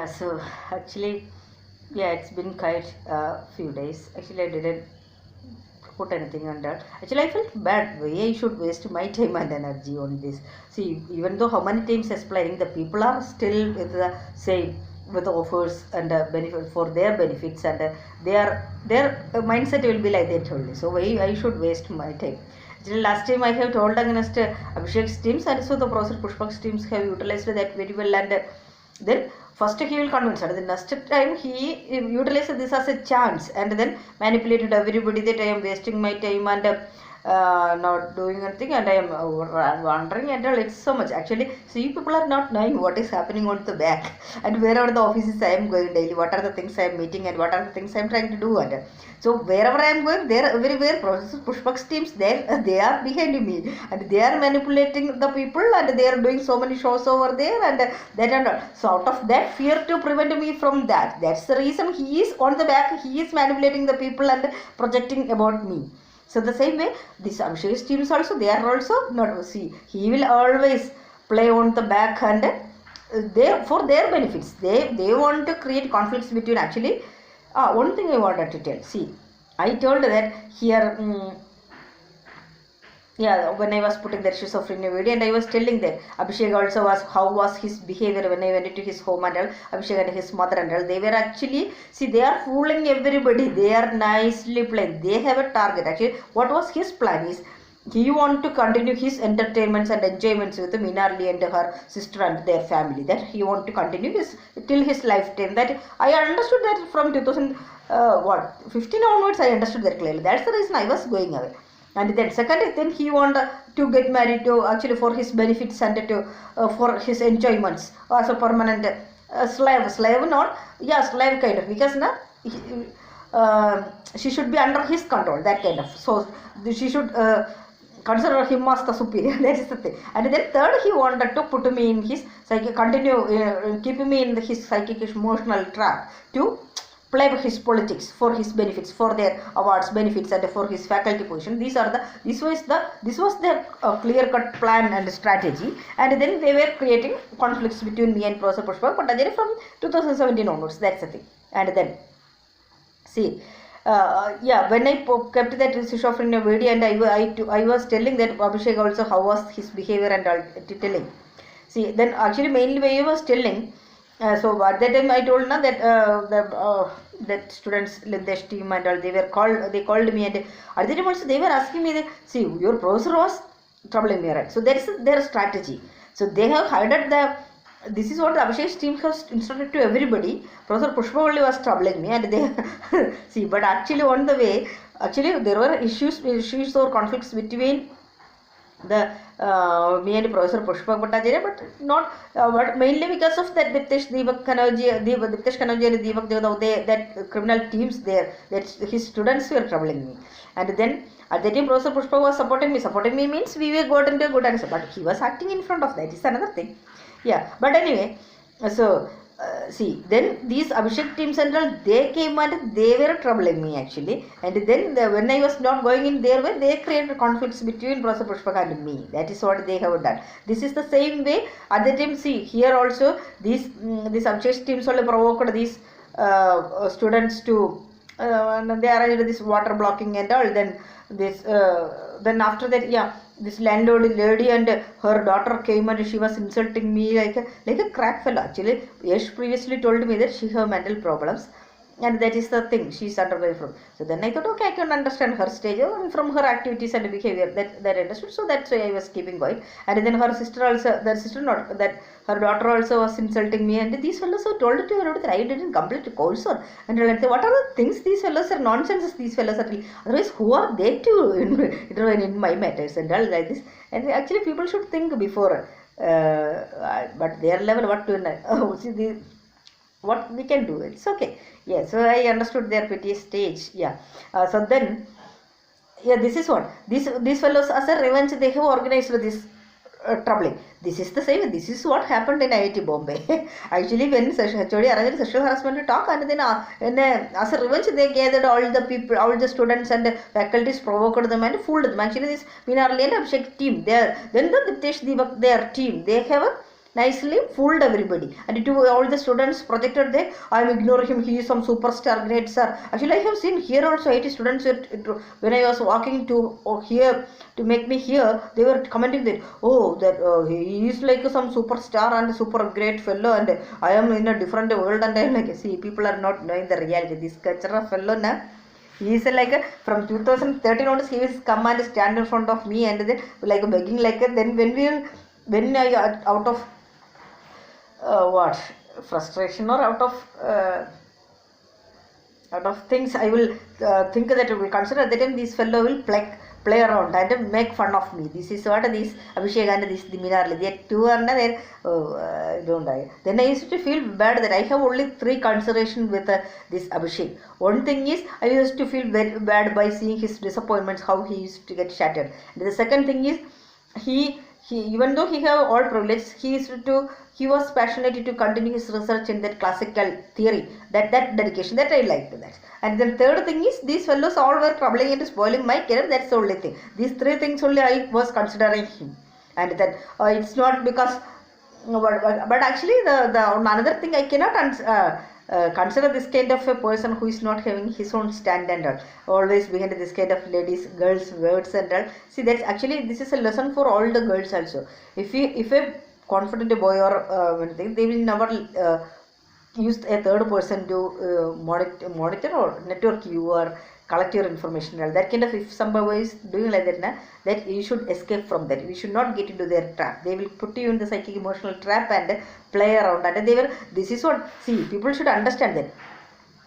So actually, yeah, it's been quite a few days. Actually, I didn't put anything on that. Actually, I felt bad. Why I should waste my time and energy on this? See, even though how many times explaining, the people are still with the same with the offers and benefit for their benefits, and their mindset will be like that only. So why I should waste my time? Actually, last time I have told against Abhishek's teams, and so the Professor Pushpak's teams have utilized that very well, and then first he will convince her. The next time he utilized this as a chance, and then manipulated everybody that I am wasting my time and not doing anything, and I am wandering and all. It's so much. Actually, see, people are not knowing what is happening on the back and where are the offices I am going daily, what are the things I am meeting, and what are the things I am trying to do. And so wherever I am going, there everywhere Professor Pushpak's teams they are behind me, and they are manipulating the people, and they are doing so many shows over there, and that and all. So out of that fear to prevent me from that, that's the reason he is on the back. He is manipulating the people and projecting about me. So the same way, these Abhishek's teams also, they are also not, see, he will always play on the back, and they for their benefits. They want to create conflicts between. Actually, one thing I wanted to tell. See, I told that here. Yeah, when I was putting the schizophrenia video, and I was telling that Abhishek also was, how was his behavior when I went to his home, and all, Abhishek and his mother and all, they were actually, see, they are fooling everybody. They are nicely playing. They have a target. Actually, what was his plan is, he want to continue his entertainments and enjoyments with Minarli and her sister and their family. That he want to continue his till his lifetime. That I understood that from 2015 onwards. I understood that clearly. That's the reason I was going away. And then second, then he want to get married to, actually for his benefits and to for his enjoyments as a permanent slave not, yeah, slave kind of, because now she should be under his control, that kind of. So she should consider him as the superior. That is the thing. And then third, he wanted to put me in his keep me in his psychic emotional trap to play his politics for his benefits, for their awards benefits, and for his faculty position. This was their clear cut plan and strategy. And then they were creating conflicts between me and Professor Pushpak, but again from 2017 onwards. That's the thing. And then see, yeah, when I kept that schizophrenia video, and I was telling that Abhishek also how was his behavior and all telling. See, then actually mainly when I was telling. So at that time I told now that that students, Lindesh team and all, they called me, and at that time also they were asking me that, see, your professor was troubling me, right? So that is their strategy. So they have hired this is what the Abhishek's team has instructed to everybody. Professor Pushpa only was troubling me, and they see, but actually on the way, actually there were issues or conflicts between the me and Professor Pushpak Bhattacharya, but not but mainly because of that Diptesh Kanoji and Deepak Jagadav, that criminal teams there, that his students were troubling me. And then at that time Professor Pushpak was supporting me. Supporting me means we were got into a good answer, but he was acting in front of that. Is another thing. Yeah, but anyway, so see, then these Abhishek teams and all, they came and they were troubling me actually. And then when I was not going in their way, they created conflicts between Professor Pushpak and me. That is what they have done. This is the same way at the time. See, here also these Abhishek teams only provoked these students to they arranged this water blocking and all. Then this then after that, yeah, this landlord lady and her daughter came, and she was insulting me like a crack fellow. Actually, Yash previously told me that she have mental problems, and that is the thing she's undergoing from. So then I thought, okay, I can understand her stage and from her activities and behavior, that I understood. So that's why I was keeping quiet. And then her sister also, her daughter also was insulting me, and these fellows have told to her that I didn't complete the course, or and I say, what are the things these fellows are nonsense? These fellows are, otherwise who are they to intervene in my matters and all like this? And actually people should think before, but their level, what to see what we can do, it's okay. Yeah, so I understood their pity stage. Yeah, so then, yeah, this is what these fellows as a revenge they have organized this troubling. This is the same. This is what happened in IIT Bombay. Actually, when HOD arranged sexual harassment talk, and then as a revenge they gathered all the people, all the students and faculties, provoked them and fooled them. Actually, this Minarli and Abhishek team, then the Diptesh Deepak, their team, they have nicely fooled everybody, and to all the students projected that I am ignoring him, he is some superstar, great sir. Actually I have seen here also IIT students when I was walking to here to make me here, they were commenting that that he is like some superstar and super great fellow, and I am in a different world, and I am like, see, people are not knowing the reality. This cultural fellow na, he is like from 2013 onwards he will come and stand in front of me and then like begging like then when I out of what frustration or out of things I will think that I will consider that time this fellow will play around and make fun of me. This is what this Abhishek and this Minarli, they two are there. Don't I? Then I used to feel bad that I have only 3 considerations with this Abhishek. One thing is I used to feel very bad by seeing his disappointments, how he used to get shattered. And the second thing is he even though he have all privileges, he was passionate to continue his research in that classical theory, that dedication, that I liked that. And then third thing is these fellows all were troubling and spoiling my career. That's the only thing. These 3 things only I was considering him, and that it's not because but actually the another thing I cannot consider this kind of a person who is not having his own stand and all, always behind this kind of ladies, girls, words and all. See, that's actually, this is a lesson for all the girls also. If a confident boy or anything, they will never use a third person to monitor or network you or collect your information. That kind of, if somebody is doing like that, that you should escape from that. We should not get into their trap. They will put you in the psychic emotional trap and play around, and this is what, see, people should understand that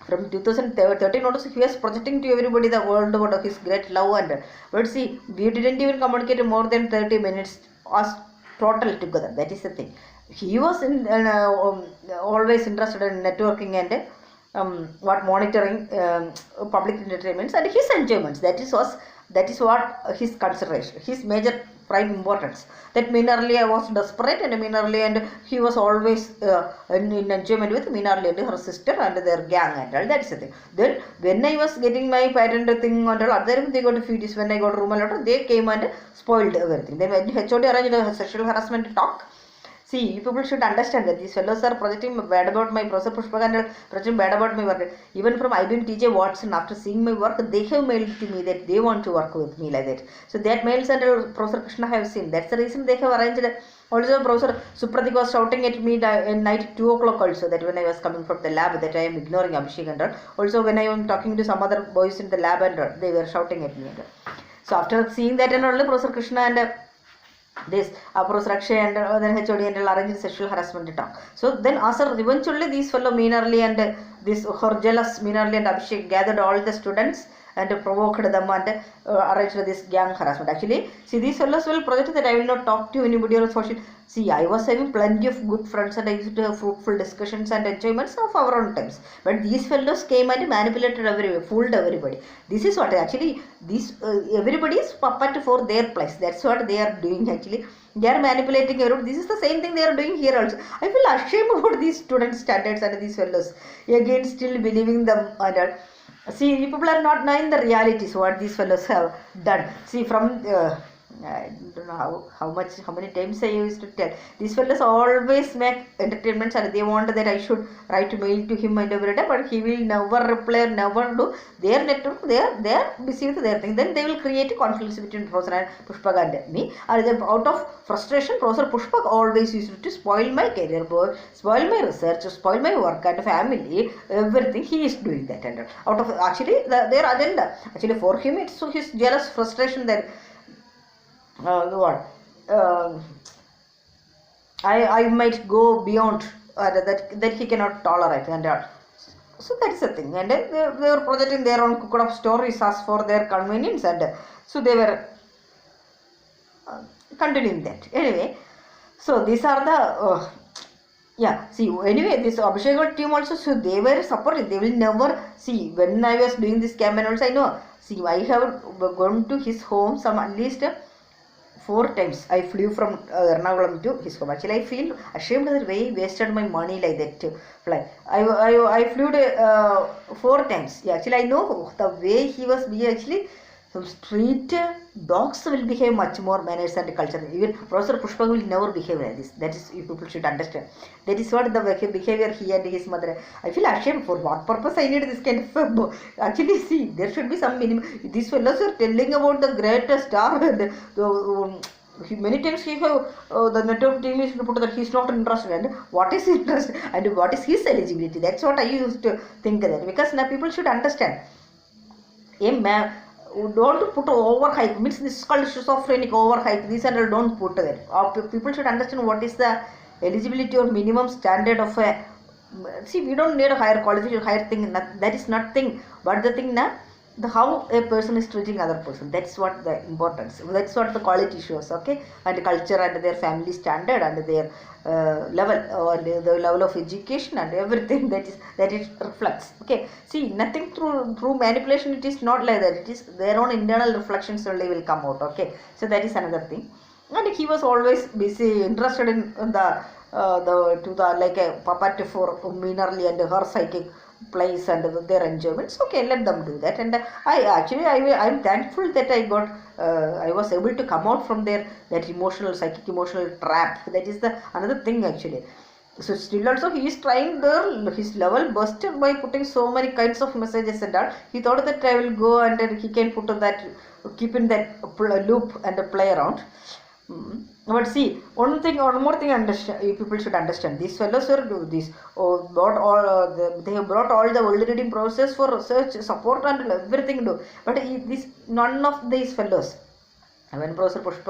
from 2013 onwards he was projecting to everybody the world about his great love, and but see, we didn't even communicate more than 30 minutes us total together. That is the thing. He was always interested in networking and monitoring public entertainments and his enjoyments. That is what his consideration, his major prime importance. That Minarli was desperate and Minarli, and he was always in enjoyment with Minarli and her sister and their gang and all. That is the thing. Then when I was getting my patent thing and all, other they got fees. When I got room and all, they came and spoiled everything. Then when HOD arranged a sexual harassment talk, see, people should understand that these fellows are projecting bad about my Professor Pushpak and projecting bad about my work. Even from IBM TJ Watson, after seeing my work, they have mailed to me that they want to work with me like that. So that mails and Professor Krishna have seen. That's the reason they have arranged. Also, Professor Supratik was shouting at me in night 2 o'clock also, that when I was coming from the lab, that I am ignoring Abhishek and all. Also, when I am talking to some other boys in the lab and all, they were shouting at me and all. So after seeing that and all, Professor Krishna and this Professor Akshay and then HOD and arranged sexual harassment talk. So then after eventually these fellow Minarli and this her jealous Minarli and Abhishek gathered all the students and provoked them and arranged this gang harassment. Actually, see, these fellows will project that I will not talk to anybody or social. See, I was having plenty of good friends and I used to have fruitful discussions and enjoyments of our own times. But these fellows came and manipulated everybody, fooled everybody. This is what actually, everybody is puppet for their place. That's what they are doing actually. They are manipulating everyone. This is the same thing they are doing here also. I feel ashamed about these student standards and these fellows. Again, still believing them and see, people are not knowing the realities, what these fellows have done. See, from I don't know how many times I used to tell. These fellows always make entertainments and they want that I should write mail to him and every day, but he will never reply, never do. Their network, they are busy with their thing. Then they will create conflicts between Professor and Pushpak and me. And then out of frustration, Professor Pushpak always used to spoil my career, spoil my research, spoil my work and family, everything. He is doing that. And out of actually their agenda, actually for him it's so his jealous frustration that I might go beyond that he cannot tolerate, and so that's the thing. And they were projecting their own cooked up stories as for their convenience, and so they were continuing that. Anyway, so these are the see, anyway, this Abhishek team also, so they were supporting. They will never see. When I was doing this campaign also, I know. See, I have gone to his home some at least 4 times. I flew from Ernakulam to his home. Actually, I feel ashamed that way I wasted my money like that to fly. I flew 4 times. Yeah, actually, I know the way he was being. Actually, So street dogs will behave much more manners and culture. Even Professor Pushpa will never behave like this. That is, you people should understand. That is what the behavior he and his mother. I feel ashamed. For what purpose I need this kind of actually, see, there should be some minimum. These fellows are telling about the greatest star and many times he have the network team is put that he is not interested, and what is his interest and what is his eligibility. That's what I used to think that, because now people should understand. A man, don't put overhype, means this is called schizophrenic overhype. These are don't put there. People should understand what is the eligibility or minimum standard of a. See, we don't need a higher qualification, higher thing. That is nothing. But the thing now, how a person is treating other person. That's what the importance. That's what the quality shows. Okay, and culture and their family standard and their level or the level of education and everything that it reflects. Okay, see, nothing through manipulation. It is not like that. It is their own internal reflections only will come out. Okay, so that is another thing. And he was always busy, interested in like a puppet for Minerly and her psychic plays and their enjoyments. Okay, let them do that. And I'm thankful that I was able to come out from that psychic emotional trap. That is the another thing actually. So still also he is trying his level busted by putting so many kinds of messages and all. He thought that I will go and then he can keep in that loop and play around. But see, one more thing people should understand. These fellows are do this. They have brought all the world reading process for research support and everything do. But none of these fellows. When Professor Pushpa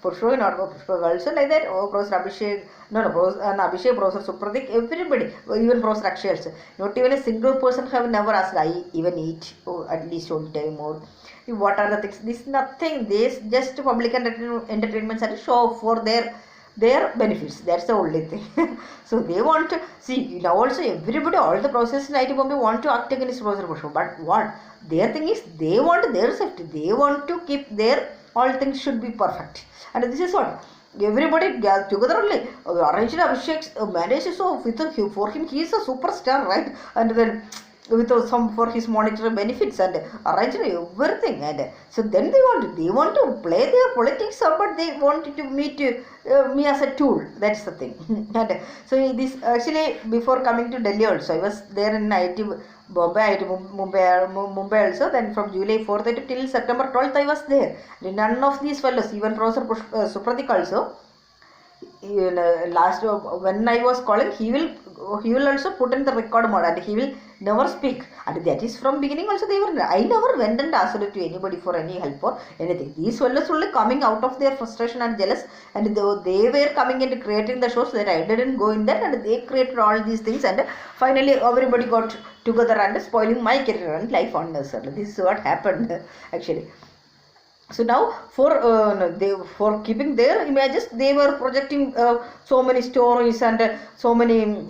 also like that. Professor Abhishek, Abhishek, Professor Supratik, everybody, even Professor Akshay also. Not even a single person have never asked, I even eat at least one time more. What are the things? This is nothing. This just public entertainment and show for their benefits. That's the only thing. So they want to see now also everybody, all the process in IIT Bombay want to act against Professor Pushpa. But what their thing is, they want their safety. They want to keep their all things should be perfect. And this is what everybody together only arranged Abhishek's marriage. So for him he is a superstar, right? And then with some for his monetary benefits and arrange everything, and so then they want to play their politics, but they wanted to meet me as a tool. That's the thing. And so this actually, before coming to Delhi also, I was there in IIT Bombay, Mumbai also. Then from July 4th till September 12th I was there. None of these fellows, even Professor Supratik also, last when I was calling, he will also put in the record mode and he will never speak. And that is from beginning also I never went and asked to anybody for any help or anything. These fellows only coming out of their frustration and jealous, and they were coming and creating the shows that I didn't go in that, and they created all these things, and finally everybody got together and spoiling my career and life on this. This is what happened actually. So now for keeping their images, they were projecting so many stories and so many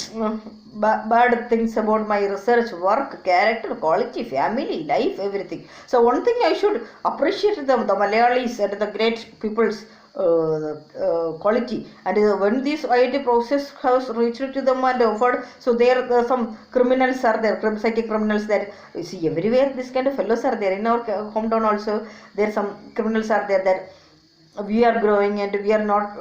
bad things about my research work, character, quality, family, life, everything. So one thing I should appreciate the Malayalis and the great people's quality, and when this IIT process has reached to them and offered, so there some criminals are there, psychic criminals that you see everywhere. This kind of fellows are there in our hometown also. There some criminals are there that we are growing and we are not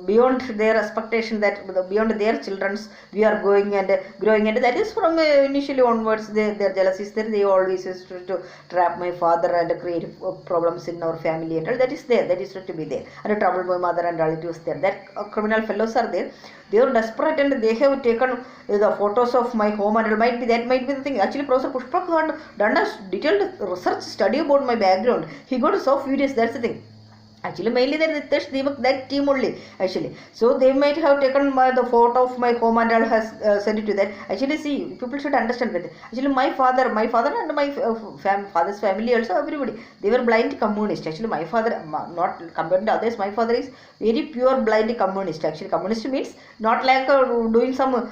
beyond their expectation, that beyond their children's we are going and growing, and that is from initially onwards their jealousy is there. They always used to trap my father and create problems in our family, and all that is there, that is to be there, and trouble my mother and relatives there. That criminal fellows are there. They are desperate and they have taken the photos of my home, and that might be the thing. Actually, Professor Pushpa had done a detailed research study about my background. He got so furious. That's the thing. Actually, mainly that team only. Actually, so they might have taken the photo of my home and has sent it to that. Actually, see, people should understand that. Actually, my father and my father's family also, everybody, they were blind communist. Actually, my father, not compared to others, my father is very pure blind communist. Actually, communist means not like doing some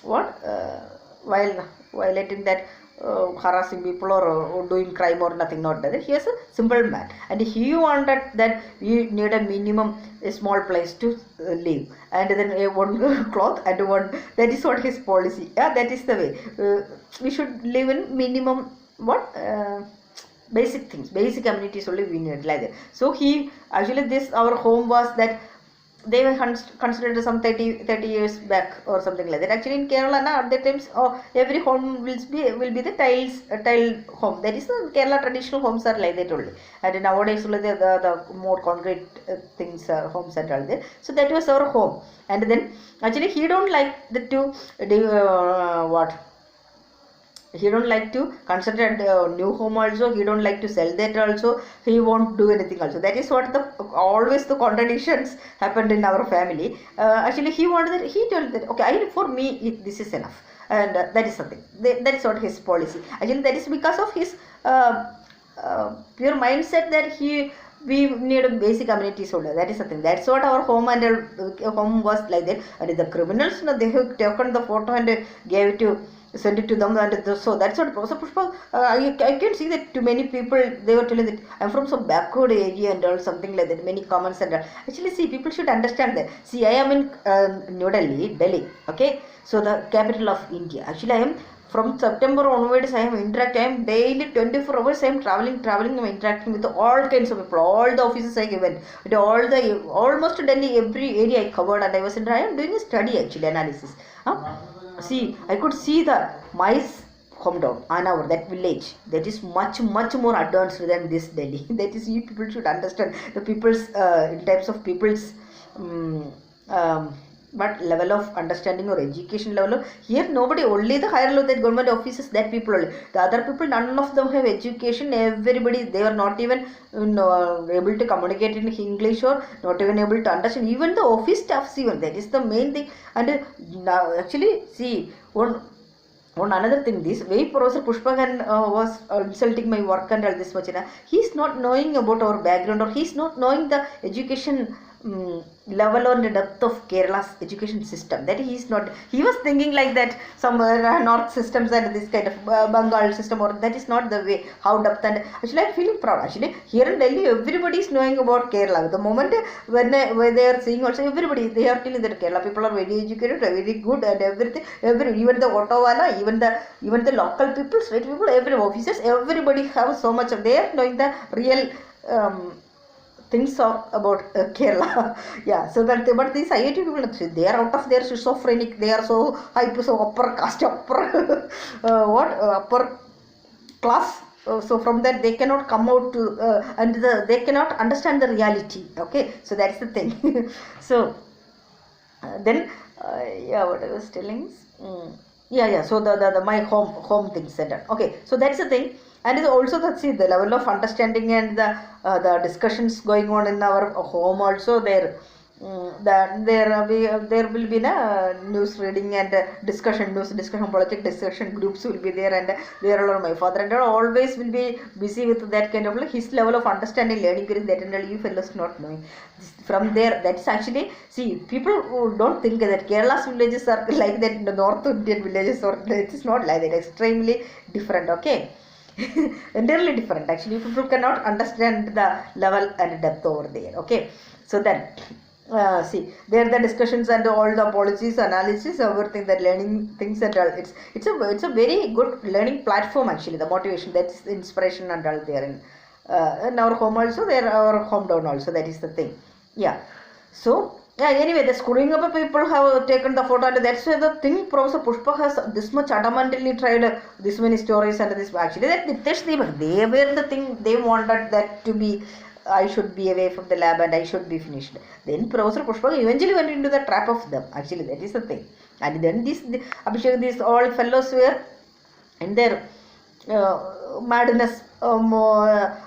while violating that. Harassing people or doing crime or nothing, not that. He is a simple man, and he wanted that we need a minimum, a small place to live, and then one cloth and one. That is what his policy. Yeah, that is the way. We should live in minimum what basic things, basic amenities only we need like that. So he actually, this our home was that they were considered some 30 years back or something like that. Actually in Kerala now at that times, every home will be the tile home. That is the Kerala traditional homes are like that only. And nowadays only the more concrete things homes are all there. So that was our home. And then actually he don't like the two what he don't like to consider new home also. He don't like to sell that also. He won't do anything also. That is what the always the contradictions happened in our family. Actually he wanted that, he told that okay, for me this is enough, and that is something, that is not his policy. Actually that is because of his pure mindset that we need a basic amenities only. That is the thing. That's what our home and home was like that. And the criminals, they have taken the photo and gave it to, send it to them, and so that's what Professor Pushpa. I can see that to many people they were telling that I'm from some backward area and all something like that. Many comments and all. Actually, see, people should understand that. See, I am in New Delhi. Okay, so the capital of India. Actually, I am. From September onwards, I am daily 24 hours. I am traveling. I'm interacting with all kinds of people, all the offices I went, almost Delhi, every area I covered, and I am doing a study actually analysis. See, I could see my hometown, Anavar, that village, that is much more advanced than this Delhi. That is, you people should understand the people's in types of people's. But level of understanding or education level here, nobody, only the higher level, that government offices, that people only. The other people, none of them have education. Everybody, they are not even able to communicate in English, or not even able to understand even the office staffs even. That is the main thing. And now actually see one another thing, this way Professor Pushpagan was insulting my work and all this much. He's not knowing about our background, or he's not knowing the education level or the depth of Kerala's education system. That he was thinking like that some north systems and this kind of Bengal system, or that is not the way how depth. And actually I'm feeling proud. Actually here in Delhi everybody is knowing about Kerala. The moment when they are seeing also, everybody, they are telling that Kerala people are very educated, very good, and everything, even the auto wala, even the local people, state people, every officers, everybody have so much of, they are knowing the real things about Kerala. Yeah, so that but these IIT people, they are out of their schizophrenic, they are so hype, so upper caste, upper upper class. So from that they cannot come out to they cannot understand the reality. Okay, so that's the thing. So then yeah, what I was telling. Yeah. So the my home things center. Okay, so that's the thing. And it's also that, see, the level of understanding and the discussions going on in our home also there. There will be news reading and discussion, politics discussion groups will be there, and there are my father and always will be busy with that kind of, like, his level of understanding, learning, that and all, you fellows not knowing. From there, that's actually, see, people who don't think that Kerala's villages are like that, the North Indian villages, or it is not like that, extremely different. Okay. Entirely different. Actually, people cannot understand the level and depth over there. Okay, so then see, there the discussions and all the policies, analysis, everything, that learning things and all. It's a very good learning platform actually. The motivation, that's the inspiration and all there in our home also. There our hometown also. That is the thing. Yeah. So. Yeah, anyway, the screwing up people have taken the photo, and that's why the thing Professor Pushpa has this much adamantly tried this many stories and this. Actually, that they were the thing, they wanted that to be, I should be away from the lab and I should be finished. Then Professor Pushpa eventually went into the trap of them. Actually, that is the thing. And then Abhishek, these all fellows were in their madness,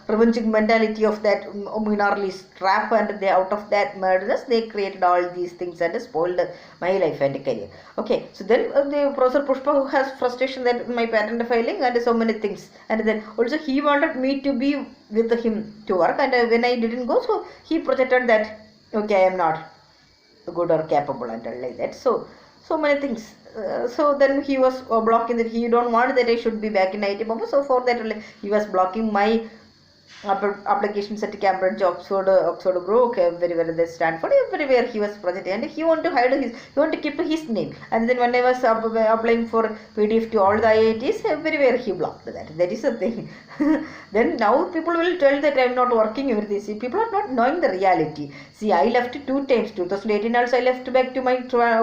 revenging mentality of that Minarli's trap, and they, out of that madness, they created all these things and spoiled my life and career. Okay, so then the Professor Pushpa, who has frustration that my patent failing and so many things, and then also he wanted me to be with him to work, and when I didn't go, so he projected that okay, I am not good or capable and like that. So many things. So then he was blocking that, he don't want that I should be back in IIT Bombay. So for that he was blocking my applications at Cambridge, Oxford, Oxford Brook, everywhere they Stanford, everywhere he was projecting, and he wanted to hide his, he wanted to keep his name. And then when I was applying for PDF to all the IITs, everywhere he blocked that. That is the thing. Then now people will tell that I am not working with this. See, people are not knowing the reality. See, I left 2 times. 2018 also I left back to my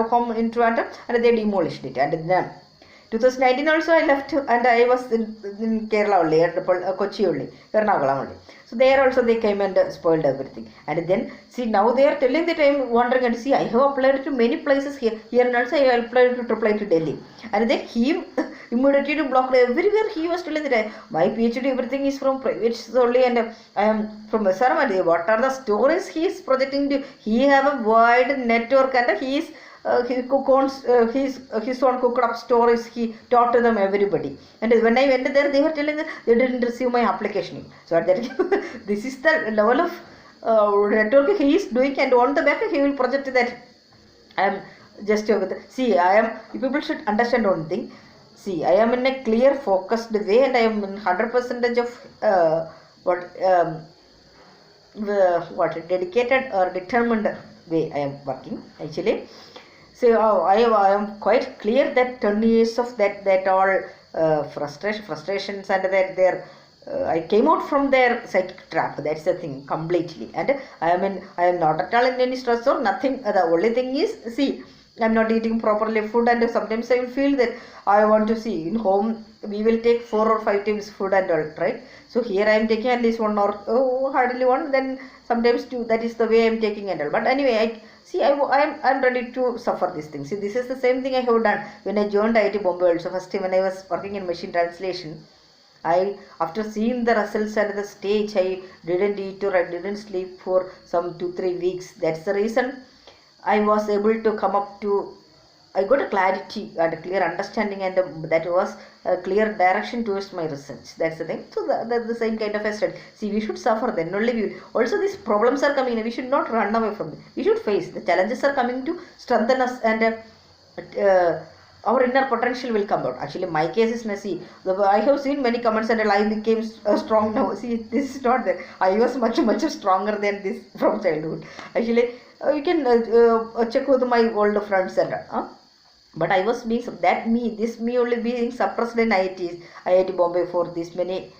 home in Trivandrum, and they demolished it. And then 2019 also I left, and I was in Kerala only, at Kochi only, Ernakulam only. So there also they came and spoiled everything. And then see, now they are telling that I am wondering, and see, I have applied to many places here. Here and also I applied to Delhi. And then he immediately blocked everywhere. He was telling that my PhD everything is from private only, and I am from SRM. What are the stories he is projecting to? He have a wide network, and he is his own cooked up stories he taught to them, everybody. And when I went there, they were telling that they didn't receive my application. So that this is the level of network he is doing, and on the back he will project that I am just see, I am, people should understand one thing. See, I am in a clear focused way, and I am in 100% of what dedicated or determined way I am working actually. So I am quite clear that 10 years of that all frustrations, and that their I came out from their psychic trap. That's the thing completely. And I am not at all in any stress or nothing. The only thing is, see, I am not eating properly food, and sometimes I will feel that I want to see in home we will take 4 or 5 times food and all, right? So here I am taking at least 1 or hardly 1, then sometimes 2. That is the way I am taking and all. But anyway, I am ready to suffer this thing. See, this is the same thing I have done when I joined IIT Bombay also. First time when I was working in machine translation, after seeing the results and the stage, I didn't eat or I didn't sleep for some 2-3 weeks. That's the reason I was able to come up to, I got a clarity and a clear understanding, and that was a clear direction towards my research. That's the thing. So the same kind of a study. See, we should suffer, then only we will. Also these problems are coming, we should not run away from them. We should face. The challenges are coming to strengthen us, and our inner potential will come out. Actually, my case is messy. I have seen many comments and I became strong now. See, this is not there. I was much stronger than this from childhood. Actually, you can check with my old friends and but I was being this me only being suppressed in IIT Bombay for this many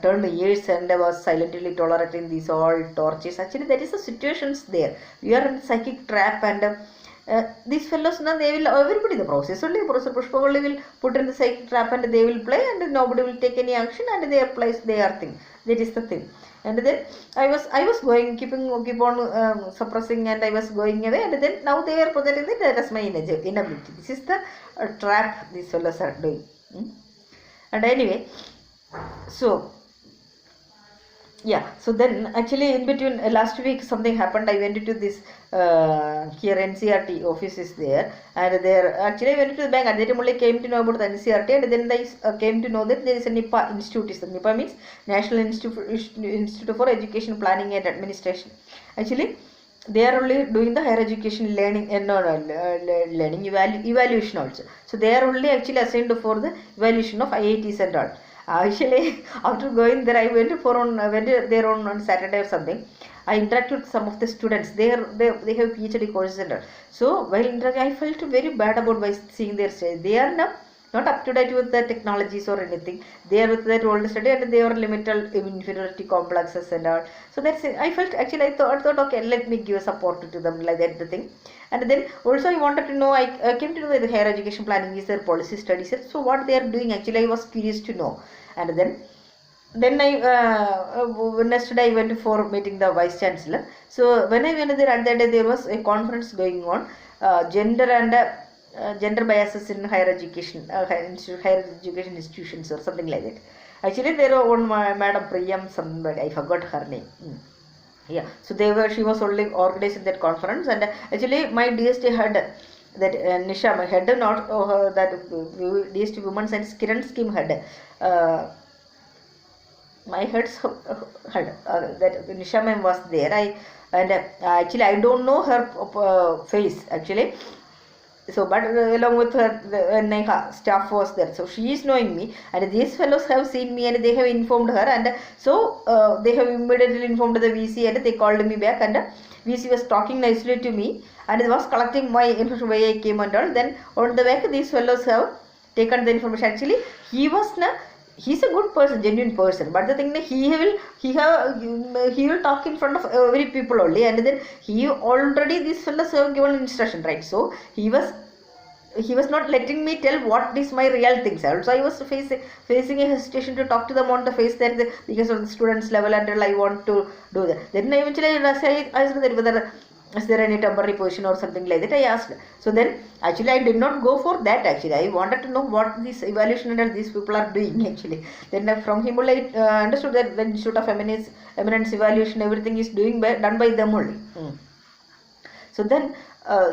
10 years, and I was silently tolerating these all tortures. Actually, that is the situations there. We are in psychic trap, and these fellows now they will, everybody, the process only, Professor Pushpa only will put in the psychic trap, and they will play, and nobody will take any action, and they apply their thing. That is the thing. And then I was going, keep on suppressing, and I was going away, and then now they are projecting that as my inability. This is the trap these fellows are doing. And anyway, so yeah, so then actually in between last week something happened. I went to this here NCRT office is there, and there actually I went to the bank. At that time only came to know about the NCRT, and then I came to know that there is a NIPA institute. NIPA means National Institute for Education Planning and Administration. Actually, they are only doing the higher education learning and learning evaluation also. So they are only actually assigned for the evaluation of IITs and all. Actually, after going there, I went there on Saturday or something. I interacted with some of the students. They have PhD courses and all. So while interacting, I felt very bad about by seeing their stage. They are not up to date with the technologies or anything. They are with that old study, and they are limited inferiority complexes and all. So that's it. I felt actually I thought okay, let me give support to them, like that the thing. And then also I wanted to know, I came to know the higher education planning is their policy studies. So what they are doing, actually I was curious to know. And then I next day I went for meeting the vice chancellor. So when I went there, at that day there was a conference going on, gender and gender biases in higher education, higher education institutions or something like that. Actually there was one Madam Priyam, somebody, I forgot her name. Yeah, so she was only organizing that conference, and actually my DST had that Nisha, my head, not that DST Women's and Kiran scheme had. My head's head that Nisha ma'am was there. Actually I don't know her face actually. So, but along with her, Neha staff was there. So she is knowing me, and these fellows have seen me, and they have informed her, and so they have immediately informed the VC, and they called me back, and VC was talking nicely to me, and it was collecting my information why I came and all. Then on the back, these fellows have taken the information. Actually, he's a good person, genuine person, but the thing that he will talk in front of every people only, and then he already, these fellows have given instruction, right? So he was not letting me tell what is my real things. Also, I was facing a hesitation to talk to them on the face that because of the students level, until I want to do that. Then eventually I asked whether is there any temporary position or something like that, I asked. So then actually I did not go for that. Actually I wanted to know what this evaluation and these people are doing actually. Then from him I understood that the Institute of Eminence Evaluation, everything is done by them only. So then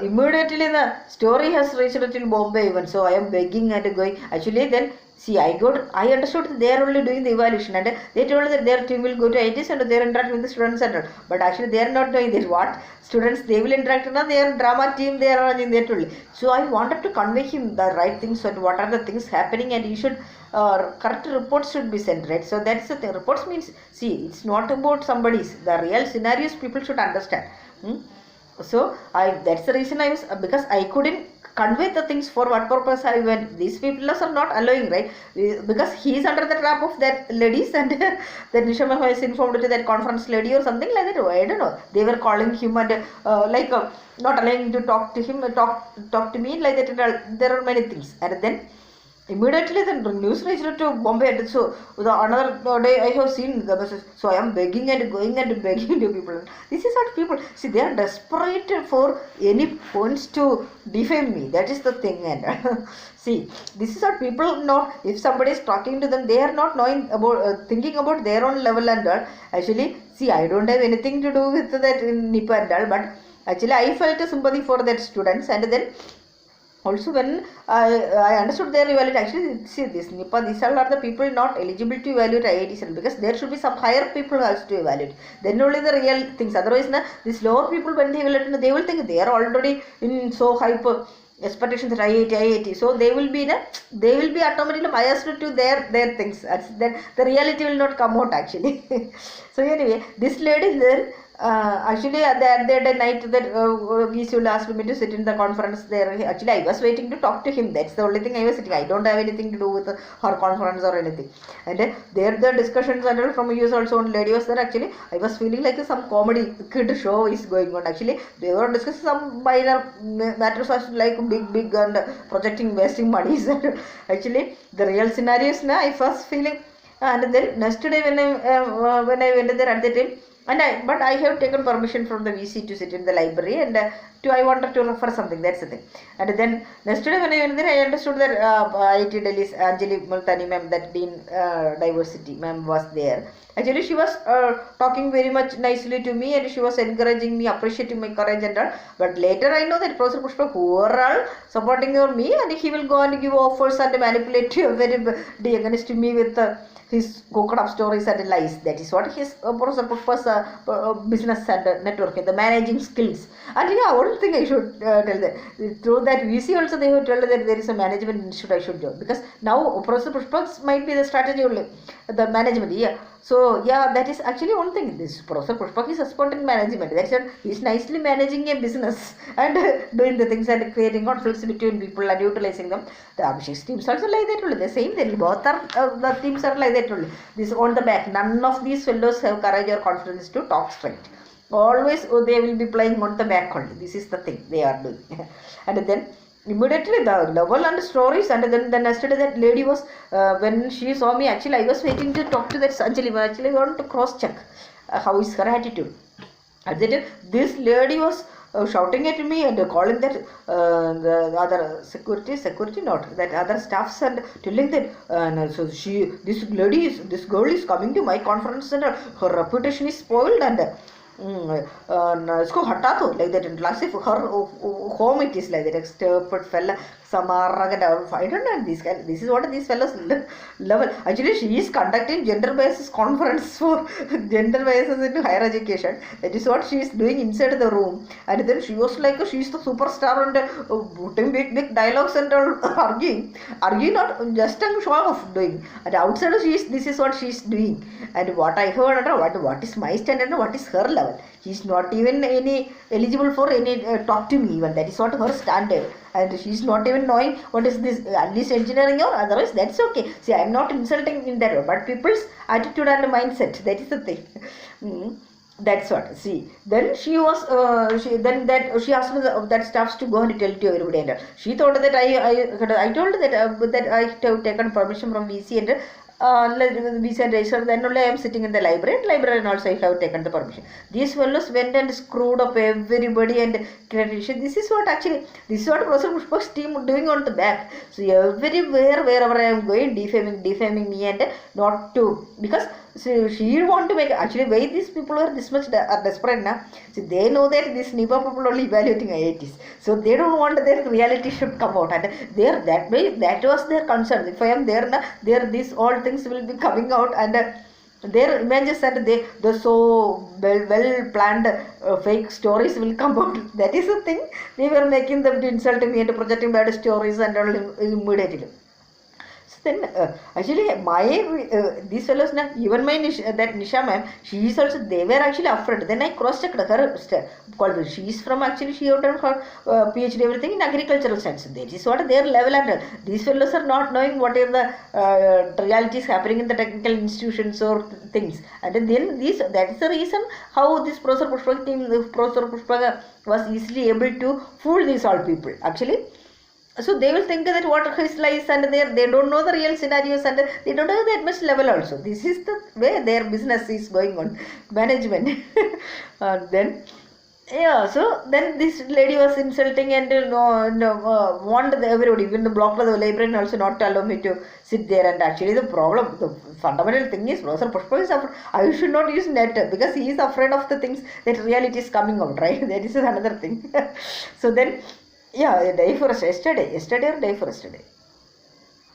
immediately the story has reached till Bombay even. So I am begging and going. Actually then see, I understood they are only doing the evaluation, and they told that their team will go to IITs and they are interacting with the students and all. But actually they are not doing this. What students they will interact with, their drama team they are arranging that only. So I wanted to convey him the right things and what are the things happening, and he should correct reports should be sent, right? So that's the thing. Reports means, see, it's not about somebody's, the real scenarios people should understand. So that's the reason I was, because I couldn't convey the things for what purpose I went. These people are not allowing, right? Because he is under the trap of that ladies, and that Nishama has informed to that conference lady or something like that. I don't know. They were calling him and not allowing to talk to him, talk to me like that. There are many things, and then immediately the news reached to Bombay. So another day I have seen the message. So I am begging and going and begging to people. This is what people see. They are desperate for any points to defame me. That is the thing. And see, this is what people know. If somebody is talking to them, they are not knowing about thinking about their own level and all. Actually, see, I don't have anything to do with that in Nipa and all. But actually, I felt a sympathy for that students, and then also when I understood their evaluate, actually see this Nipa, these all are the people not eligible to evaluate IITs, because there should be some higher people also to evaluate. Then only the real things. Otherwise, these lower people when they evaluate, they will think they are already in so hyper expectations that IIT. So they will be automatically biased to their things. Then the reality will not come out actually. So anyway, this lady there. Actually, at the night that VC asked me to sit in the conference there. Actually, I was waiting to talk to him. That's the only thing I was sitting. I don't have anything to do with her conference or anything. And there the discussions and from US also on lady was there. Actually, I was feeling like some comedy kid show is going on. Actually, they were discussing some minor matters as like big and projecting wasting money. Actually, the real scenarios now I was feeling. And then next day when I went there at the time. But I have taken permission from the VC to sit in the library, and I wanted to refer something. That's the thing. And then yesterday when I went there, I understood that IIT Delhi's Anjali Multani ma'am, that Dean Diversity ma'am, was there. Actually, she was talking very much nicely to me, and she was encouraging me, appreciating my courage and all. But later I know that Professor Pushpa, who are all supporting me, and he will go and give offers and manipulate very against me with his cooked up stories and lies. That is what his Professor Pushpa's business and networking, the managing skills. And I don't think I should tell that. Through that VC also they have told that there is a management institute I should do. Because now Professor Pushpa's might be the strategy only, the management. Yeah. So yeah, that is actually one thing. This Professor Pushpak is expert in management. That's it. He is nicely managing a business and doing the things and creating conflicts between people and utilizing them. The Abhishek's teams also like that only. The same thing. Both are the teams are like that only. This on the back. None of these fellows have courage or confidence to talk straight. Always they will be playing on the back only. This is the thing they are doing. And then immediately the level and stories, and then the next day that lady was when she saw me, actually I was waiting to talk to that Sanjali, but actually I want to cross check how is her attitude. At that time, this lady was shouting at me and calling that the other security not that other staffs, and telling that so this girl is coming to my conference and her reputation is spoiled, and इसको हटा दो like that, and like if her home it is like that, stupid fella, Samara, I don't know this is what these fellows level. Actually, she is conducting gender basis conference for gender basis into higher education. That is what she is doing inside the room, and then she was like she is the superstar and putting big dialogues and all, arguing not just a show of doing, and outside this is what she is doing. And what I heard, what is my standard and what is her level. She is not even any eligible for any talk to me even. That is what her standard. And she is not even knowing what is this, at least engineering or otherwise. That's okay. See, I am not insulting in that way, but people's attitude and mindset. That is the thing. That's what. See, then she was. She asked me that staffs to go and tell to everybody. And she thought that I told her that I have taken permission from VC and. We said register, then only I am sitting in the library and also I have taken the permission. These fellows went and screwed up everybody and creation. This is what Professor Pushpa's team doing on the back. So everywhere, wherever I am going, defaming me and not to, because she want to make, actually why these people are this much desperate now. See, they know that these NIPA people only evaluating IITs. So they don't want that reality should come out, and that was their concern. If I am there now, these all things will be coming out, and their images and the so well planned fake stories will come out. That is the thing. They were making them to insult me and projecting bad stories and all immediately. Then actually these fellows now, even my Nisha ma'am, she is also, they were actually afraid. Then I cross checked her she is from, actually she have done her PhD everything in agricultural science. That is what their level under. These fellows are not knowing what are the realities happening in the technical institutions or things. And then that is the reason how this Professor Pushpa team, Professor Pushpa was easily able to fool these all people actually. So they will think that what his lies, and they don't know the real scenarios, and they don't have that much level also. This is the way their business is going on, management. So then this lady was insulting and warned everybody, even the block of the library, and also not to allow me to sit there. And actually the fundamental thing is Professor Pushpa is afraid. I should not use net because he is afraid of the things that reality is coming out, right? That is another thing. So then, yeah, day first, yesterday or day first?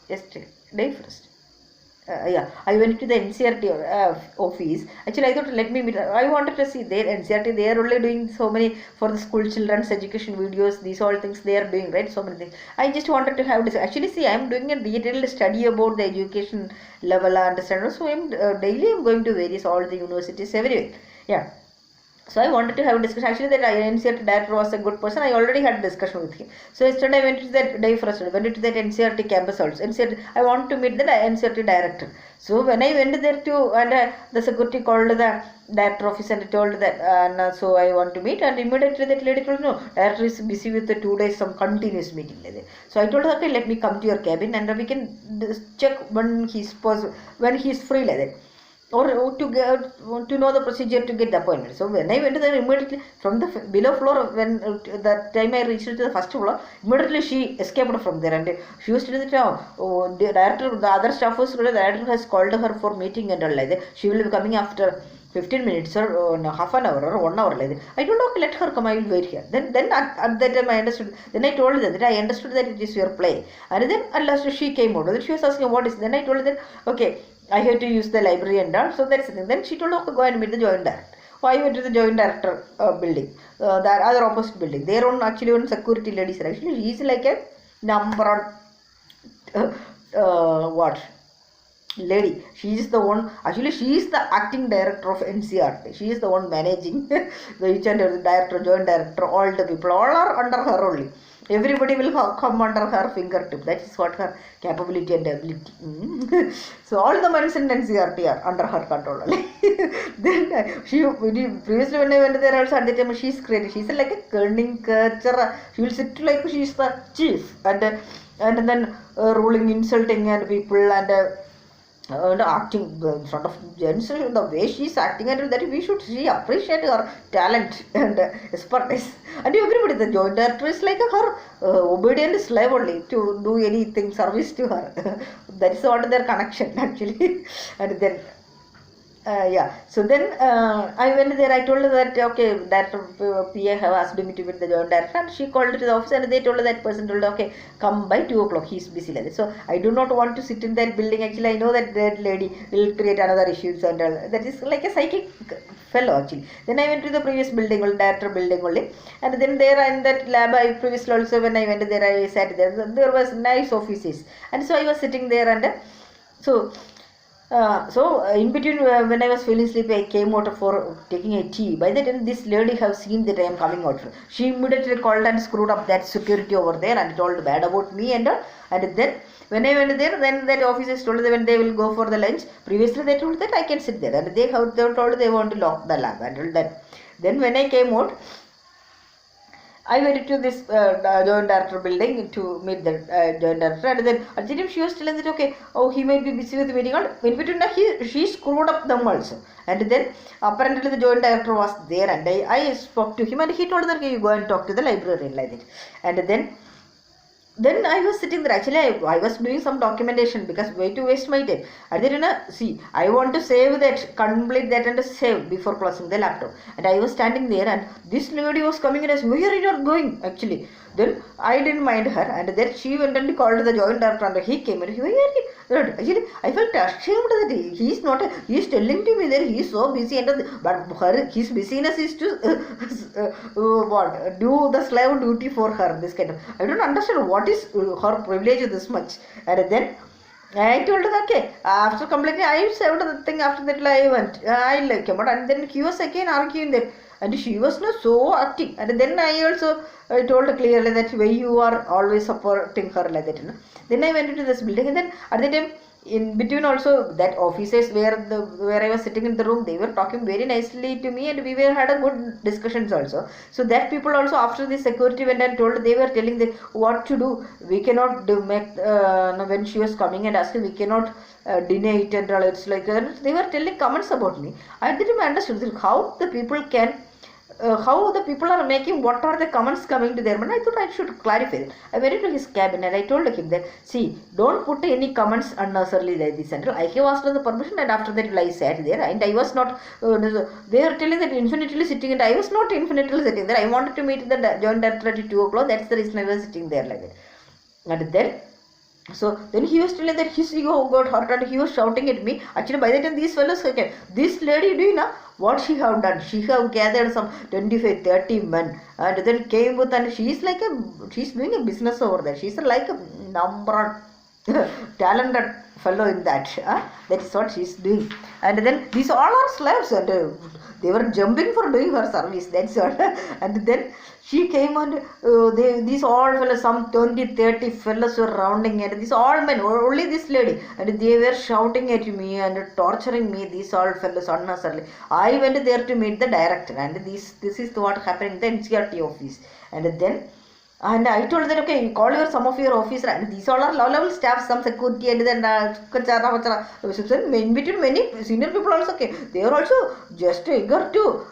Yesterday, day first. I went to the NCRT office. Actually, I thought let me meet. I wanted to see their NCRT. They are only doing so many for the school children's education videos. These all things they are doing, right? So many things. I just wanted to have this. Actually, see, I am doing a detailed study about the education level and understand. So daily I'm going to various all the universities everywhere. Yeah. So I wanted to have a discussion. Actually, that NCRT director was a good person. I already had a discussion with him. So yesterday I went to that day first. I went to that NCRT campus also. I want to meet the NCRT director. So when I went there and the security called the director office and told that, so I want to meet, and immediately that lady told no, director is busy with the 2 days some continuous meeting. So I told her, okay, let me come to your cabin and we can check when he's free like that. Or to know the procedure to get the appointment. So when I went there, immediately from the below floor, when the time I reached to the first floor, immediately she escaped from there, and she was to the director, the other staff was, the director has called her for meeting and all like that. She will be coming after 15 minutes or half an hour or 1 hour like that. I told her, okay, let her come, I will wait here. Then at that time I understood. Then I told her that I understood that it is your play. And then at last she came out. Then she was asking what is. Then I told her that okay, I have to use the library and all. So that's the thing. Then she told, okay, go and meet the joint director. So I went to the joint director building, the other opposite building. Their own actually one security ladies. Actually, she is like a number one lady. She is the one. Actually, she is the acting director of NCRT. She is the one managing each and every director, joint director, all the people. All are under her only. Everybody will come under her fingertip. That is what her capability and ability. So all the men in NCRT are under her control. Then previously when I went there also at the time she is crazy. She is like a cunning culture. She will sit like she is the chief and then ruling, insulting and people and acting in front of gents, the way she is acting, and that we should appreciate her talent and expertise. And everybody, the joint director is like her obedient slave only to do anything service to her. That is what their connection actually. And then Yeah. So then I went there. I told her that okay, that PA have asked me to meet the joint director, and she called to the office, and they told her that person told her, okay, come by 2 o'clock. He's busy like that. So I do not want to sit in that building. Actually, I know that that lady will create another issues and all. That is like a psychic fellow actually. Then I went to the previous building, director building only, and then there in that lab I previously also when I went there I sat there. There was nice offices, and so I was sitting there and so. In between when I was feeling sleepy, I came out for taking a tea. By the time this lady have seen that I am coming out, she immediately called and screwed up that security over there and told bad about me and then when I went there, then that officers told that when they will go for the lunch. Previously they told that I can sit there and they told they want to lock the lab and that. Then when I came out, I went to this joint director building to meet the joint director, and then at the time she was telling that okay, oh he might be busy with the meeting. In between she screwed up them also, and then apparently the joint director was there, and I spoke to him, and he told that okay, you go and talk to the librarian like that, and then I was sitting there. Actually, I was doing some documentation because why to waste my time. I didn't see. I want to save that, complete that, and save before closing the laptop. And I was standing there, and this lady was coming and asked, "Where are you going?" Actually, then I didn't mind her, and then she went and called the joint director, and he came and he, "Where are you?" Actually, I felt ashamed that he is not. He is telling to me that he is so busy, but his busyness is to what do the slave duty for her. This kind of I don't understand what is her privilege this much. And then I told her okay. After completing, I saved the thing. After that, I went. I like him, but and then he was again arguing that. And she was not so active. And then I also told her clearly that way you are always supporting her like that. You know? Then I went into this building, and then at the time in between also that officers where I was sitting in the room, they were talking very nicely to me, and we had a good discussions also. So that people also after the security went and told, they were telling that what to do. We cannot make when she was coming and asking, we cannot deny it and all. It's like they were telling comments about me. I didn't understand how the people can. How the people are making, what are the comments coming to their mind. I thought I should clarify it. I went into his cabin and I told him that, see, don't put any comments unnecessarily like this and all. I have asked the permission, and after that I sat there, and I was not, they are telling that infinitely sitting, and I was not infinitely sitting there. I wanted to meet the joint director at 2 o'clock. That's the reason I was sitting there like that. And then so then he was telling that his ego got hurt and he was shouting at me. Actually, by the time these fellows came, this lady, do you know what she have done? She have gathered some 25-30 men and then came with, and she's like she's doing a business over there. She's like a number talented fellow in that. That is what she's doing. And then these all are slaves, and they were jumping for doing her service. That's all. And then she came, and these all fellows, some 20-30 fellows were rounding, and these all men, only this lady, and they were shouting at me and torturing me, these all fellows unnecessarily. I went there to meet the director, and this is what happened in the NCRT office. And I told them, okay, call some of your officers, and these all are low-level staff, some security, and then in between many senior people also came. They are also just eager to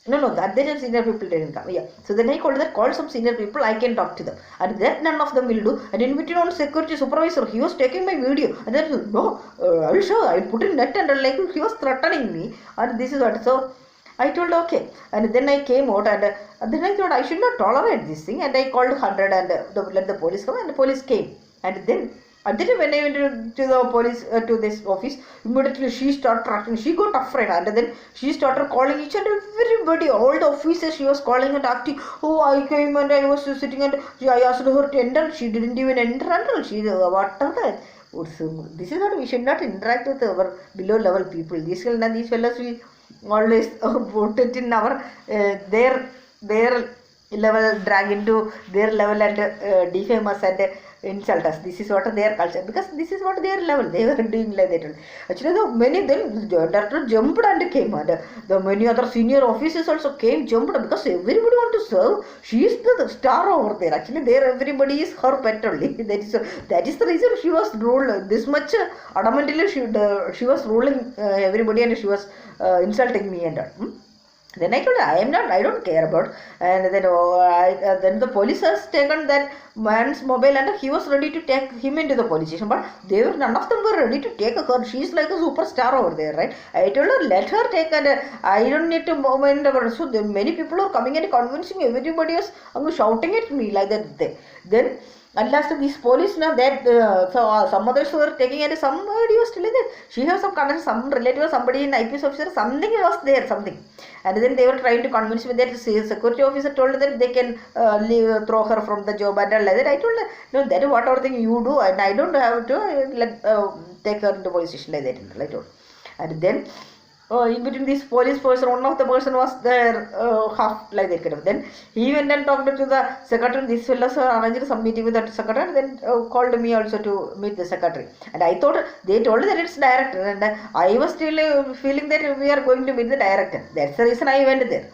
No, that they just senior people didn't come. Yeah. So then I called some senior people, I can talk to them. And that none of them will do. And in between on security supervisor, he was taking my video. And then, no, I will show, I put in net, and like he was threatening me. And this is what. So I told okay. And then I came out, and then I thought I should not tolerate this thing. And I called 100 and let the police come, and the police came. And then when I went to the police, to this office, immediately she started acting. She got afraid, and then she started calling each and everybody, all the officers. She was calling and acting. Oh, I came and I was sitting, and I asked her to enter. She didn't even enter until she what. This is what we should not interact with our below level people. These fellows will always put it in our their level, drag into their level, and defame us and insult us. This is what their culture, because this is what their level. They were doing like that. Actually, the director jumped and came, and the many other senior officers also came, jumped, because everybody want to serve. She is the star over there. Actually, there everybody is her pet only. That is the reason she was ruled this much adamantly. She was ruling everybody, and she was insulting me and all. Then I told her, I don't care about. And then then the police has taken that man's mobile and he was ready to take him into the police station. But none of them were ready to take her. She's like a superstar over there, right? I told her, let her take, and I don't need to mind about it. So many people are coming and convincing everybody else, shouting at me like that. Then at last these police now that some others were taking it, somebody was still there. She has some connection, some relative or somebody in IPS officer, something was there, something. And then they were trying to convince me that the security officer told that they can throw her from the job and all like that. I told her, no, that is whatever thing you do, and I don't have to take her into police station like that. I told. And then in between this police person, one of the person was there half like that kind of. Then he went and talked to the secretary. This fellows arranged some meeting with that secretary, and then called me also to meet the secretary. And I thought they told that it's director, and I was still feeling that we are going to meet the director. That's the reason I went there.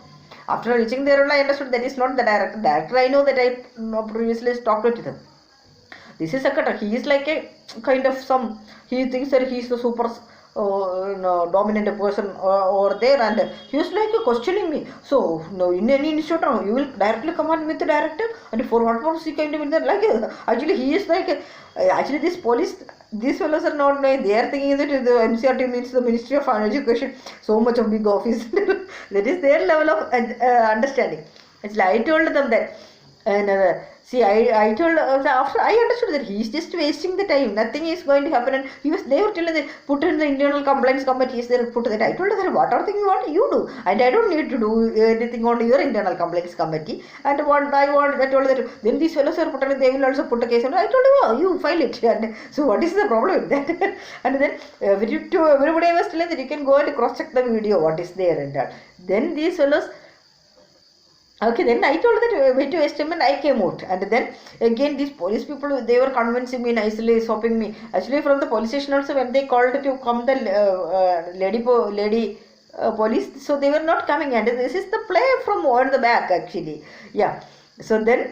After reaching there, I understood that is not the director. Director, I know that I previously talked to them. This is secretary. He is like a kind of some. He thinks that he is the super. Dominant person over there, and he was like questioning me. So, no, in any institute, you will directly come on with the director, and for what purpose he came to meet there? Like, actually, he is like, actually, this police, these fellows are not knowing, they are thinking that the MCRT means the Ministry of Education, so much of big office. That is their level of understanding. Actually, I told them that, and see, I told after I understood that he is just wasting the time. Nothing is going to happen, and they were telling that put in the internal complaints committee is there. Put that. I told them whatever thing you want, you do, and I don't need to do anything on your internal complaints committee. And what I want, I told that then these fellows are put in, they will also put a case. And I told them, oh, you file it. And so what is the problem with that? And then everybody was telling that you can go and cross check the video what is there and that. Then these fellows. Okay, then I told that way to waste time, and I came out. And then again these police people, they were convincing me nicely, stopping me. Actually from the police station also, when they called to come the lady police, so they were not coming. And this is the play from over the back actually. Yeah. So then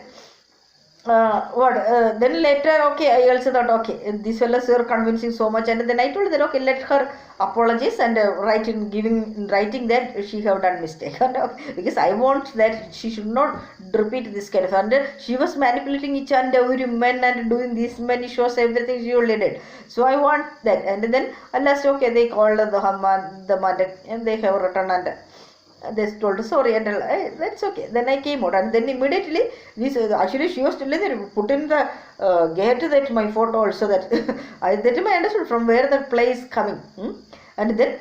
then later, okay, I also thought, okay, these fellows were convincing so much, and then I told that, okay, let her apologize and writing that she have done mistake. Because I want that she should not repeat this kind of, and she was manipulating each and every man and doing these many shows, everything she only did. So I want that. And then at last, okay, they called the mother, and they have returned, and they told sorry, and that's okay. Then I came out, and then immediately this actually she was telling that put in the gate that my photo also, that I understood from where the play is coming. And then